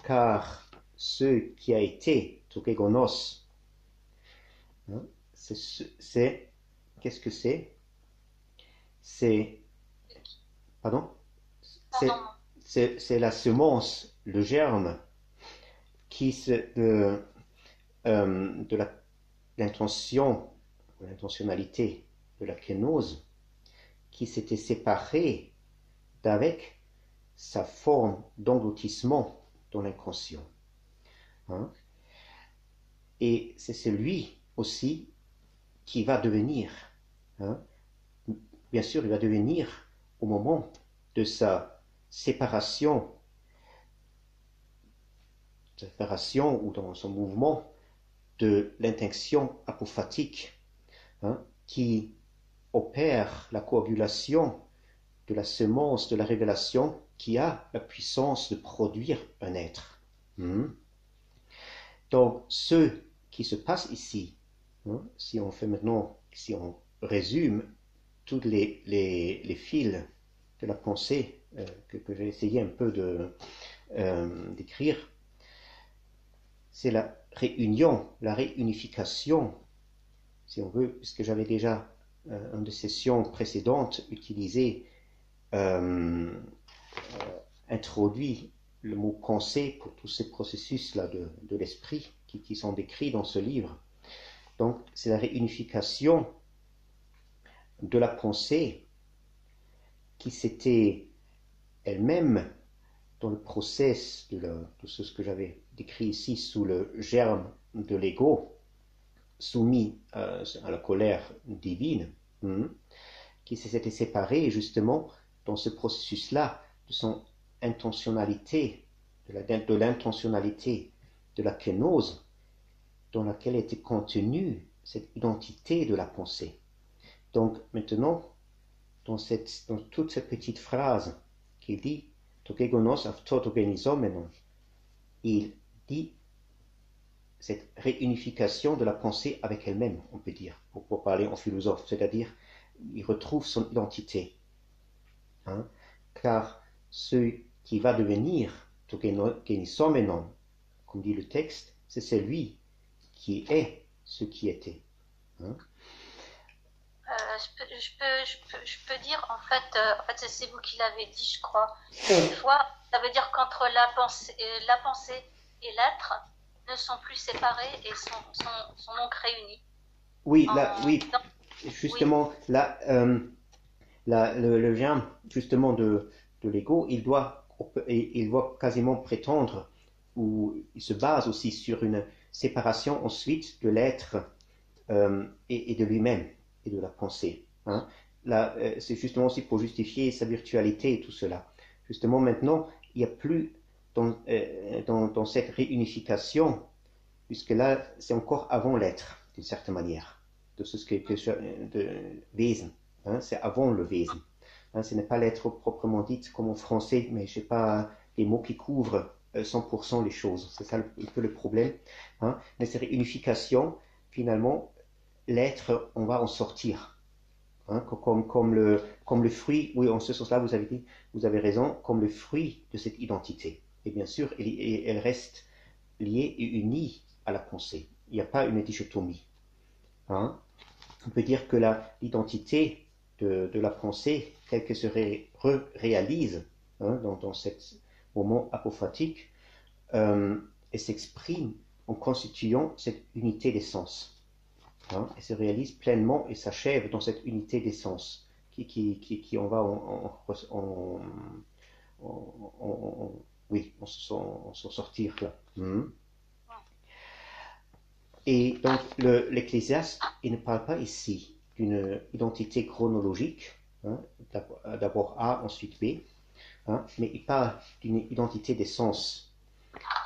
Car ce qui a été, tokegonos, c'est qu'est-ce que c'est? Pardon? C'est la semence, le germe, de l'intentionnalité de la kénose, qui s'était séparée d'avec sa forme d'engloutissement dans l'inconscient. Et c'est celui aussi qui va devenir. Bien sûr, il va devenir au moment de sa séparation ou dans son mouvement de l'intention apophatique, qui opère la coagulation de la semence de la révélation qui a la puissance de produire un être. Donc, ce qui se passe ici, si on résume tous les fils de la pensée que j'ai essayé un peu d'écrire, c'est la réunification, si on veut, puisque j'avais déjà, dans des sessions précédentes, introduit le mot pensée pour tous ces processus-là de l'esprit qui sont décrits dans ce livre. Donc, c'est la réunification de la pensée qui s'était elle-même dans le process de ce que j'avais décrit ici sous le germe de l'ego, soumis à la colère divine, qui s'était séparé justement dans ce processus-là de son intentionnalité, de l'intentionnalité de la kénose, dans laquelle était contenue cette identité de la pensée. Donc maintenant, dans toute cette petite phrase qu'il dit, tokegonos avtotogenisomenon, il dit cette réunification de la pensée avec elle-même, on peut dire, pour parler en philosophe, c'est-à-dire il retrouve son identité. Car ce qui va devenir togenisomenon, comme dit le texte, c'est celui qui est ce qui était. Hein. Je peux dire, en fait c'est vous qui l'avez dit, je crois. Une fois, ça veut dire qu'entre la pensée et l'être ne sont plus séparés et sont donc réunis. Oui, En- là, oui, dans- justement, là, le germe, justement, de l'ego, il doit quasiment prétendre, ou il se base aussi sur une séparation ensuite de l'être et de lui-même et de la pensée. Hein. Là, c'est justement aussi pour justifier sa virtualité et tout cela. Justement, maintenant, il n'y a plus dans cette réunification, puisque là, c'est encore avant l'être, d'une certaine manière, de ce de Wesen. Hein, c'est avant le Wesen. Hein, ce n'est pas l'être proprement dit comme en français, mais je sais pas les mots qui couvrent 100% les choses. C'est ça un peu le problème. Hein. Mais c'est réunification, finalement, l'être, on va en sortir. Hein, comme le fruit, oui, en ce sens-là, vous avez raison, comme le fruit de cette identité. Et bien sûr, elle reste liée et unie à la pensée. Il n'y a pas une dichotomie. Hein. On peut dire que l'identité de la pensée, telle qu'elle se réalise hein, dans ce moment apophatique, elle s'exprime en constituant cette unité d'essence. Hein, et se réalise pleinement et s'achève dans cette unité d'essence qui on va oui, on s'en sortir là. Et donc l'Ecclésiaste, il ne parle pas ici d'une identité chronologique, hein, d'abord A, ensuite B, hein, mais il parle d'une identité d'essence,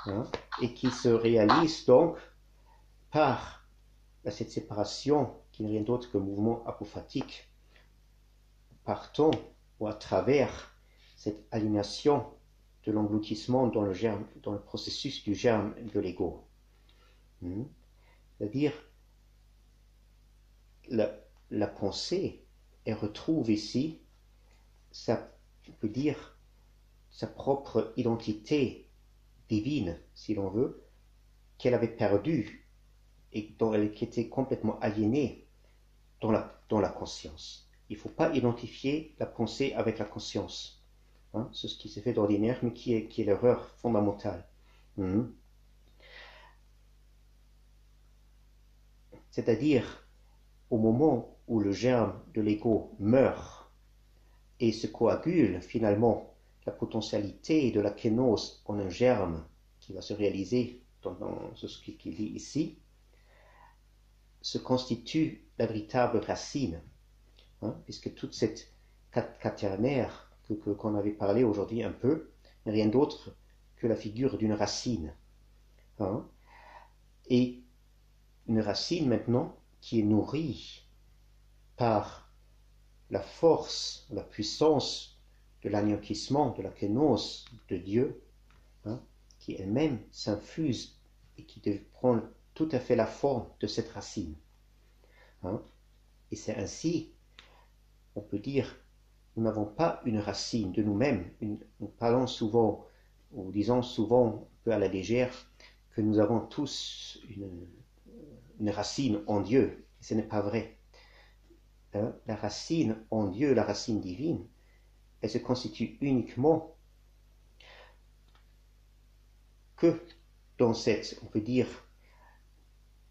hein, et qui se réalise donc par cette séparation qui n'est rien d'autre que mouvement apophatique, partant ou à travers cette aliénation de l'engloutissement dans le processus du germe de l'ego. C'est-à-dire, la pensée, elle retrouve ici, on peut dire, sa propre identité divine, si l'on veut, qu'elle avait perdue et qui était complètement aliénée dans la conscience. Il ne faut pas identifier la pensée avec la conscience. Hein, c'est ce qui se fait d'ordinaire, mais qui est l'erreur fondamentale. C'est-à-dire, au moment où le germe de l'ego meurt et se coagule finalement la potentialité de la kénose en un germe qui va se réaliser dans ce qu'il dit ici, se constitue la véritable racine, hein, puisque toute cette quaternaire qu'on avait parlé aujourd'hui un peu n'est rien d'autre que la figure d'une racine. Hein, et une racine maintenant qui est nourrie par la force, la puissance de l'anéantissement, de la kénose de Dieu, hein, qui elle-même s'infuse et qui prend tout à fait la forme de cette racine. Hein. Et c'est ainsi, on peut dire, nous n'avons pas une racine de nous-mêmes. Nous parlons souvent, ou disons souvent, un peu à la légère, que nous avons tous une racine en Dieu. Et ce n'est pas vrai. Hein. La racine en Dieu, la racine divine, elle se constitue uniquement que dans cette, on peut dire,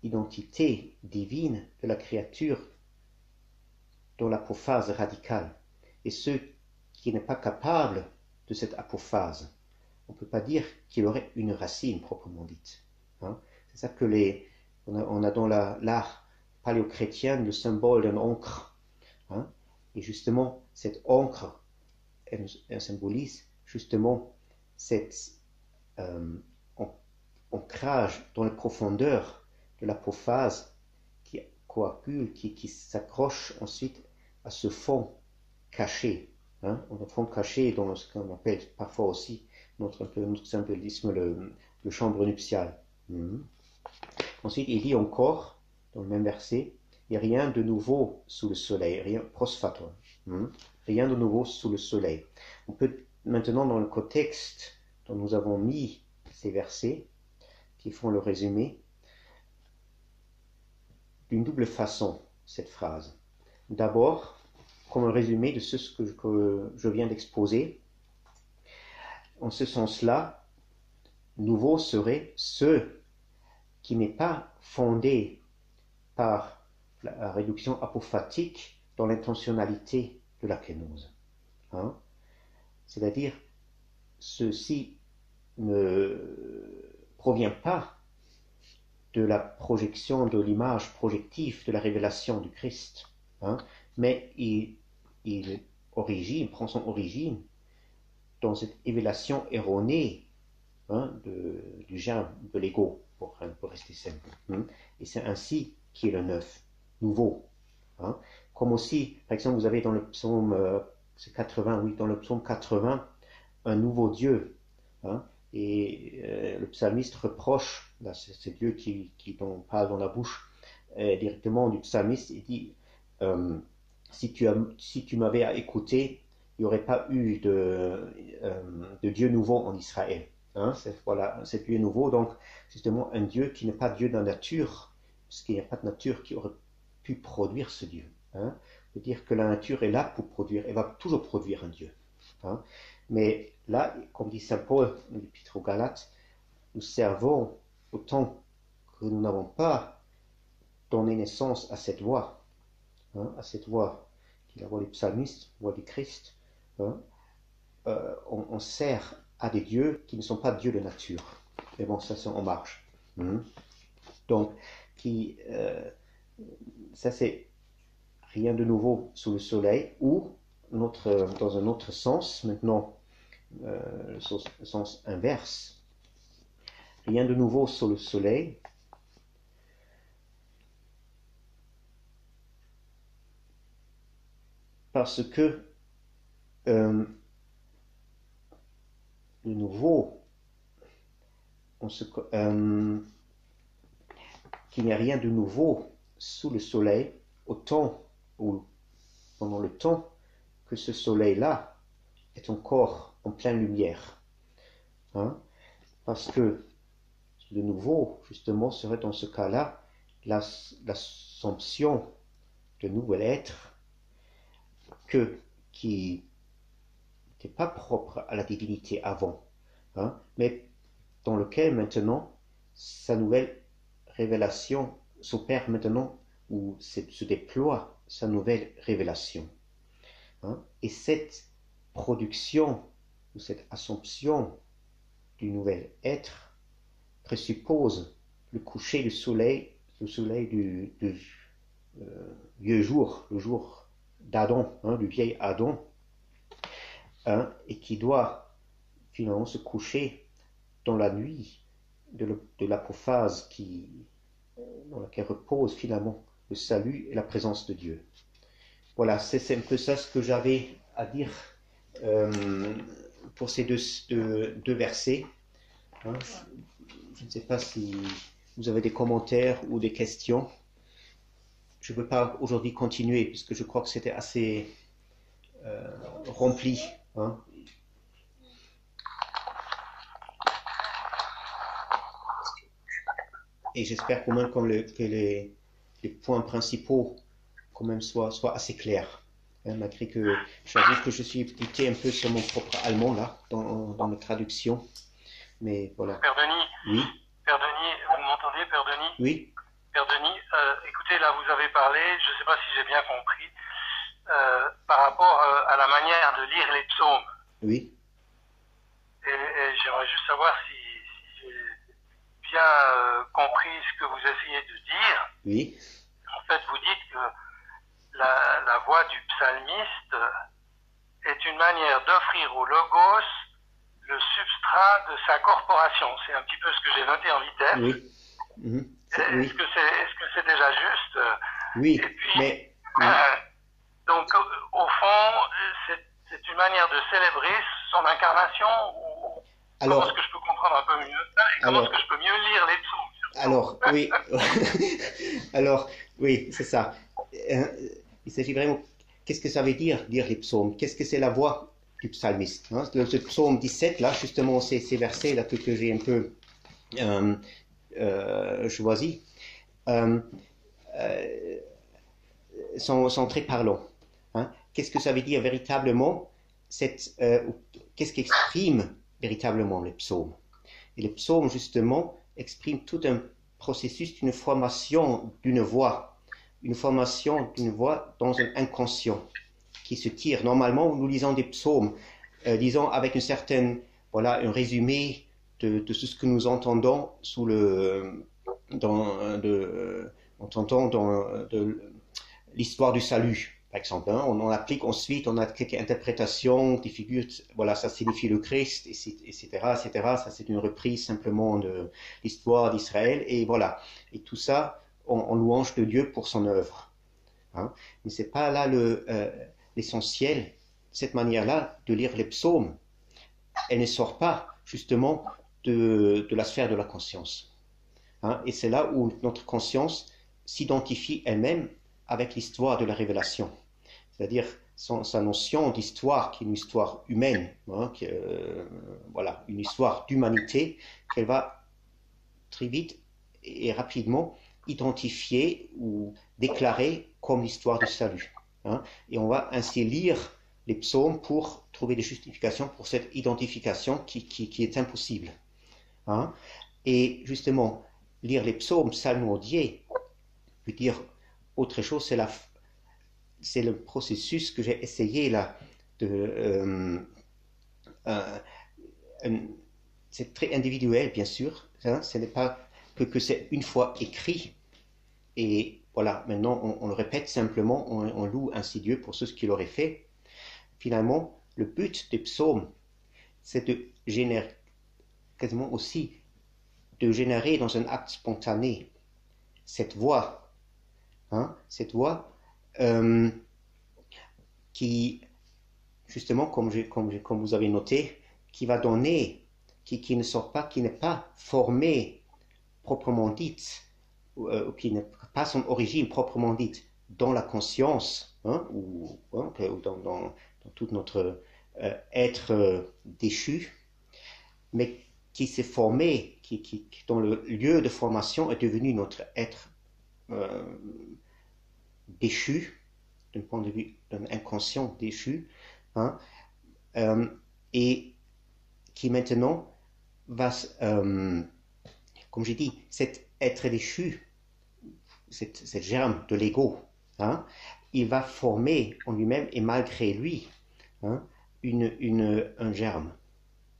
identité divine de la créature dans l'apophase radicale. Et ceux qui n'est pas capable de cette apophase, on ne peut pas dire qu'il aurait une racine proprement dite. Hein. C'est ça que on a dans l'art paléo-chrétien le symbole d'un ancre. Hein. Et justement, cette ancre, elle symbolise justement cet ancrage dans les profondeurs de l'apophase qui coagule, qui s'accroche ensuite à ce fond caché. Hein, un fond caché dans ce qu'on appelle parfois aussi notre symbolisme le chambre nuptiale. Ensuite, il dit encore, dans le même verset, il n'y a rien de nouveau sous le soleil, rien prosfaton, rien de nouveau sous le soleil. On peut maintenant, dans le contexte dont nous avons mis ces versets, qui font le résumé, d'une double façon, cette phrase. D'abord, comme un résumé de ce que je viens d'exposer. En ce sens-là, nouveau serait ce qui n'est pas fondé par la réduction apophatique dans l'intentionnalité de la kénose. Hein? C'est-à-dire, ceci ne provient pas de la projection de l'image projective de la révélation du Christ, hein? Mais il prend son origine dans cette évaluation erronée, hein, du germe de l'ego, pour rester simple. Hein? Et c'est ainsi qu'est le neuf, nouveau. Hein? Comme aussi, par exemple, vous avez dans le psaume 80, oui, dans le psaume 80, un nouveau Dieu. Hein? Et le psalmiste reproche, là c'est Dieu qui parle dans la bouche directement du psalmiste, il dit si tu m'avais écouté, il n'y aurait pas eu de Dieu nouveau en Israël. Hein? C'est Dieu nouveau, donc justement un Dieu qui n'est pas Dieu de la nature, parce qu'il n'y a pas de nature qui aurait pu produire ce Dieu. Hein? Ça veut dire que la nature est là pour produire, elle va toujours produire un Dieu. Hein? Mais là, comme dit saint Paul dans l'Épître aux Galates, nous servons autant que nous n'avons pas donné naissance à cette voie, hein, à cette voie qui est la voie du psalmiste, la voie du Christ. Hein, on sert à des dieux qui ne sont pas dieux de nature. Mais bon, ça c'est en marche. Donc, ça c'est rien de nouveau sous le soleil, ou dans un autre sens, maintenant, le sens inverse. Rien de nouveau sous le soleil. Parce que le nouveau, qu'il n'y a rien de nouveau sous le soleil, pendant le temps que ce soleil-là est encore en pleine lumière. Hein? Parce que le nouveau, justement, serait dans ce cas-là l'assomption de nouvel être qui n'était pas propre à la divinité avant, hein, mais dans lequel maintenant sa nouvelle révélation s'opère maintenant, où se déploie sa nouvelle révélation. Hein, et cette production ou cette assomption du nouvel être présuppose le coucher du soleil, du vieux jour, le jour d'Adam, hein, du vieil Adam, hein, et qui doit finalement se coucher dans la nuit de l'apophase dans laquelle repose finalement le salut et la présence de Dieu. Voilà, c'est un peu ça ce que j'avais à dire pour ces deux versets. Hein. Je ne sais pas si vous avez des commentaires ou des questions. Je ne veux pas aujourd'hui continuer, puisque je crois que c'était assez rempli. Hein. Et j'espère quand même que les points principaux quand même soient assez clairs. Hein, malgré que j'avoue que je suis buté un peu sur mon propre allemand là, dans la traduction. Mais voilà. Père Denis, oui. Père Denis, vous m'entendez, Père Denis? Oui. Père Denis, écoutez, là vous avez parlé, je ne sais pas si j'ai bien compris, par rapport à la manière de lire les psaumes. Oui. Et j'aimerais juste savoir si j'ai bien compris ce que vous essayez de dire. Oui. En fait, vous dites que la voix du psalmiste est une manière d'offrir au logos le substrat de sa corporation. C'est un petit peu ce que j'ai noté en vitesse. Oui. Est-ce que c'est déjà juste? Oui, et puis, mais... Oui. Donc, au fond, c'est une manière de célébrer son incarnation, ou comment est-ce que je peux comprendre un peu mieux ça, et comment est-ce que je peux mieux lire les psaumes? Alors, oui. Alors, oui, c'est ça. Il s'agit vraiment... Qu'est-ce que ça veut dire les psaumes? Qu'est-ce que c'est la voix du psalmiste, hein? Le psaume 17, là, justement, ces versets là que j'ai un peu choisis. sont très parlants. Hein. Qu'est-ce que ça veut dire véritablement qu'est-ce qu'exprime véritablement les psaumes? Et les psaumes, justement, expriment tout un processus d'une formation d'une voix. Une formation d'une voix dans un inconscient qui se tire. Normalement, nous lisons des psaumes, disons, avec une certaine, voilà, un résumé de tout ce que nous entendons entendant dans l'histoire du salut, par exemple. Hein. On applique ensuite, on a quelques interprétations, des figures, voilà, ça signifie le Christ, etc., etc. Ça, c'est une reprise simplement de l'histoire d'Israël, et voilà. Et tout ça en louange de Dieu pour son œuvre. Hein. Mais c'est pas là l'essentiel, cette manière-là de lire les psaumes. Elle ne sort pas, justement, de la sphère de la conscience. Hein. Et c'est là où notre conscience s'identifie elle-même avec l'histoire de la révélation. C'est-à-dire sa notion d'histoire, qui est une histoire humaine, hein, voilà, une histoire d'humanité, qu'elle va très vite et rapidement identifier ou déclarer comme l'histoire du salut. Hein. Et on va ainsi lire les psaumes pour trouver des justifications pour cette identification qui est impossible. Hein. Et justement, lire les psaumes psalmodiés veut dire autre chose, c'est le processus que j'ai essayé là c'est très individuel, bien sûr. Hein, ce n'est pas que c'est une fois écrit et voilà, maintenant on le répète simplement, on loue ainsi Dieu pour ce qu'il aurait fait. Finalement, le but des psaumes, c'est de générer, quasiment aussi, de générer dans un acte spontané cette voix, hein, cette voix qui, justement, comme vous avez noté, qui va donner, qui ne sort pas, qui n'est pas formée proprement dite, qui n'a pas son origine proprement dite dans la conscience, hein, ou dans tout notre être déchu, mais qui s'est formé, dont le lieu de formation est devenu notre être déchu, d'un point de vue d'un inconscient déchu, hein, et qui maintenant va, comme j'ai dit, cet être déchu, cette germe de l'ego, hein, il va former en lui-même et malgré lui, hein, un germe.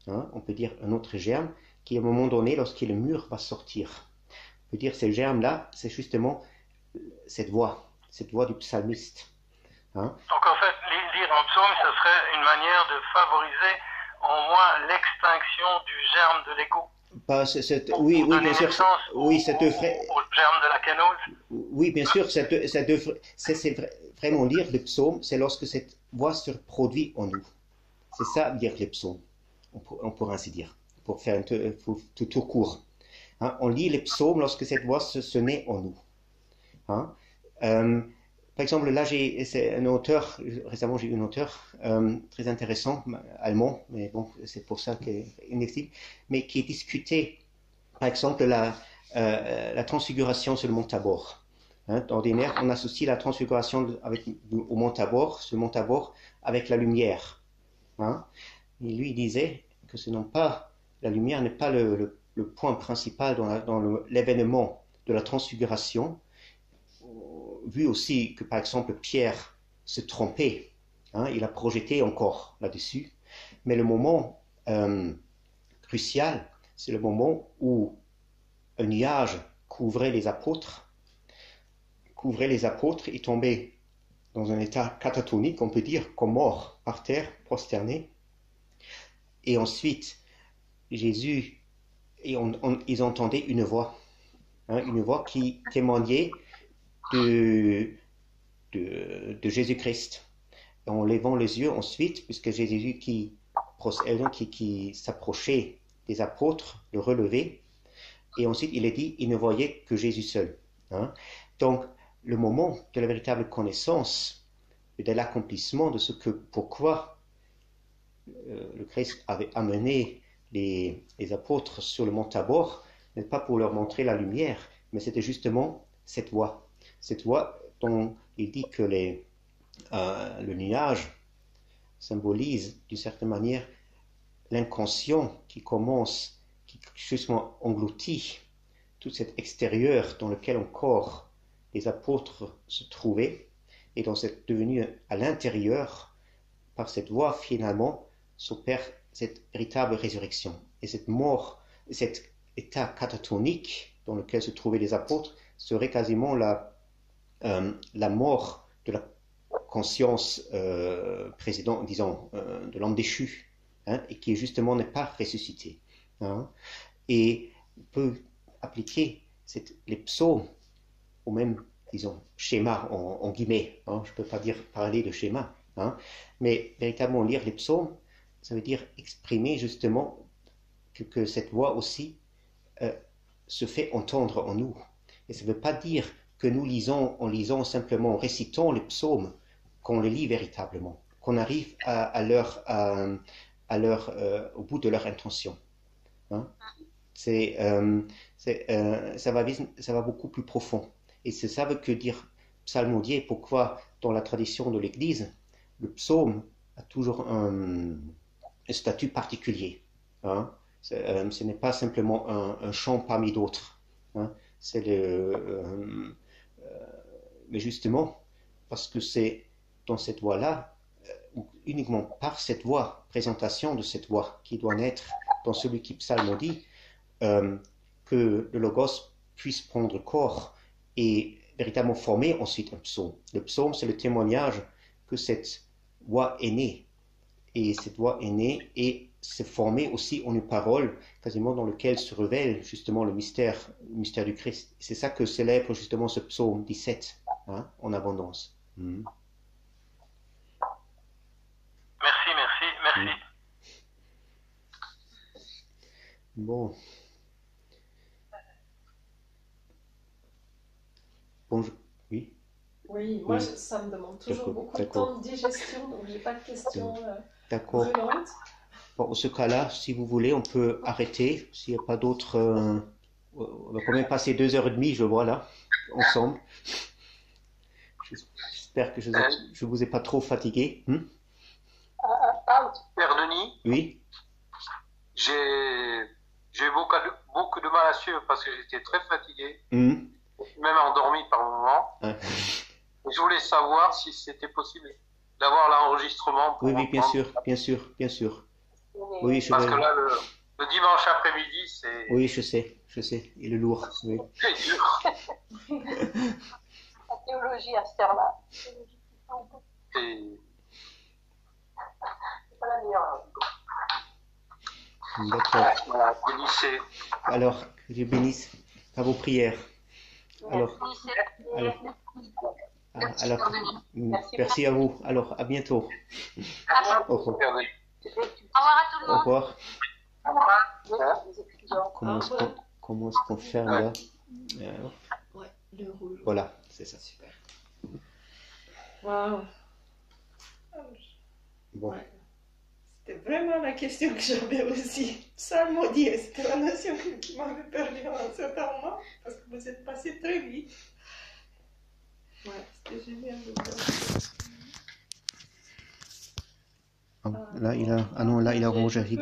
Hein, on peut dire un autre germe qui à un moment donné, lorsqu'il est mûr, va sortir. On peut dire ce germe-là, c'est justement cette voix du psalmiste. Hein. Donc en fait, lire un psaume, ce serait une manière de favoriser au moins l'extinction du germe de l'ego. Oui, bien sûr. Oui, ça devrait. Au germe de la kénose. Oui, bien sûr, c'est vraiment lire le psaume, c'est lorsque cette voix se reproduit en nous. C'est ça, lire les psaumes, on pourrait ainsi dire, pour faire tout court. Hein, on lit les psaumes lorsque cette voix se naît en nous. Hein. Par exemple, là, c'est un auteur, récemment j'ai eu un auteur très intéressant, allemand, mais bon, c'est pour ça qu'il est inaccessible, mais qui discutait, par exemple, la transfiguration sur le mont Tabor. Hein, d'ordinaire, on associe la transfiguration au mont Tabor, sur le mont Tabor, avec la lumière. Hein. Et lui, il disait que la lumière n'est pas le point principal dans l'événement de la transfiguration, vu aussi que, par exemple, Pierre se trompait, hein, il a projeté encore là-dessus, mais le moment crucial, c'est le moment où un nuage couvrait les apôtres et tombait dans un état catatonique, on peut dire, comme mort par terre, prosterné. Et ensuite, Jésus, ils entendaient une voix, hein, une voix qui témoignait de Jésus-Christ. En levant les yeux ensuite, puisque Jésus qui s'approchait des apôtres, le relevait, et ensuite il est dit, il ne voyait que Jésus seul. Hein. Donc, le moment de la véritable connaissance et de l'accomplissement de pourquoi le Christ avait amené les apôtres sur le mont Tabor, n'est pas pour leur montrer la lumière, mais c'était justement cette voix dont il dit que le nuage symbolise d'une certaine manière l'inconscient qui commence, qui justement engloutit tout cet extérieur dans lequel encore les apôtres se trouvaient, et dans cette devenue à l'intérieur, par cette voie finalement, s'opère cette véritable résurrection. Et cette mort, cet état catatonique dans lequel se trouvaient les apôtres, serait quasiment la mort de la conscience précédente, disons, de l'homme déchu, hein, et qui justement n'est pas ressuscité. Hein. Et on peut appliquer les psaumes au même, disons, schéma, en guillemets. Hein. Je ne peux pas parler de schéma, hein, mais véritablement lire les psaumes, ça veut dire exprimer justement que cette voix aussi se fait entendre en nous. Et ça ne veut pas dire que nous lisons, en lisant simplement, en récitant les psaumes, qu'on les lit véritablement, qu'on arrive au bout de leur intention. Hein? Ça va beaucoup plus profond. Et c'est ça que dire psalmodier. Pourquoi dans la tradition de l'Église, le psaume a toujours un statut particulier. Hein? Ce n'est pas simplement un chant parmi d'autres. Hein? Mais justement, parce que c'est dans cette voie-là, uniquement par cette voie, présentation de cette voie qui doit naître dans celui qui psalmodie, que le Logos puisse prendre corps et véritablement former ensuite un psaume. Le psaume, c'est le témoignage que cette voix est née. Et cette voix est née et s'est formée aussi en une parole quasiment dans laquelle se révèle justement le mystère du Christ. C'est ça que célèbre justement ce psaume 17, hein, en abondance. Mm. Merci. Bon, oui. Oui, moi ça me demande toujours beaucoup de temps de digestion, donc j'ai pas de questions brûlantes. Bon, en ce cas-là, si vous voulez, on peut arrêter. S'il n'y a pas d'autres... on va quand même passer 2h30, je vois là, ensemble. J'espère que je ne vous ai pas trop fatigué. Père Denis. Oui. J'ai eu beaucoup de mal à suivre parce que j'étais très fatigué, même endormi par moments. Je voulais savoir si c'était possible d'avoir l'enregistrement. Oui, bien sûr. Oui, parce que là, le dimanche après-midi, c'est... Oui, je sais, il est lourd. Oui. C'est dur. La théologie à cette heure-là. C'est pas la meilleure. D'accord. Voilà, bénissez. Alors, que Dieu bénisse à vos prières. Alors, merci à vous. Alors, à bientôt. Au revoir. Au revoir à tout le monde. Au revoir. Comment est-ce qu'on ferme là? Ouais, le rouge. Voilà, c'est ça. Super. Waouh. Bon. Ouais. C'était vraiment la question que j'avais aussi. Psalmodier, c'était la notion qui m'avait perdu à un certain moment, parce que vous êtes passé très vite. Ouais, c'était génial. Là, il a rangé.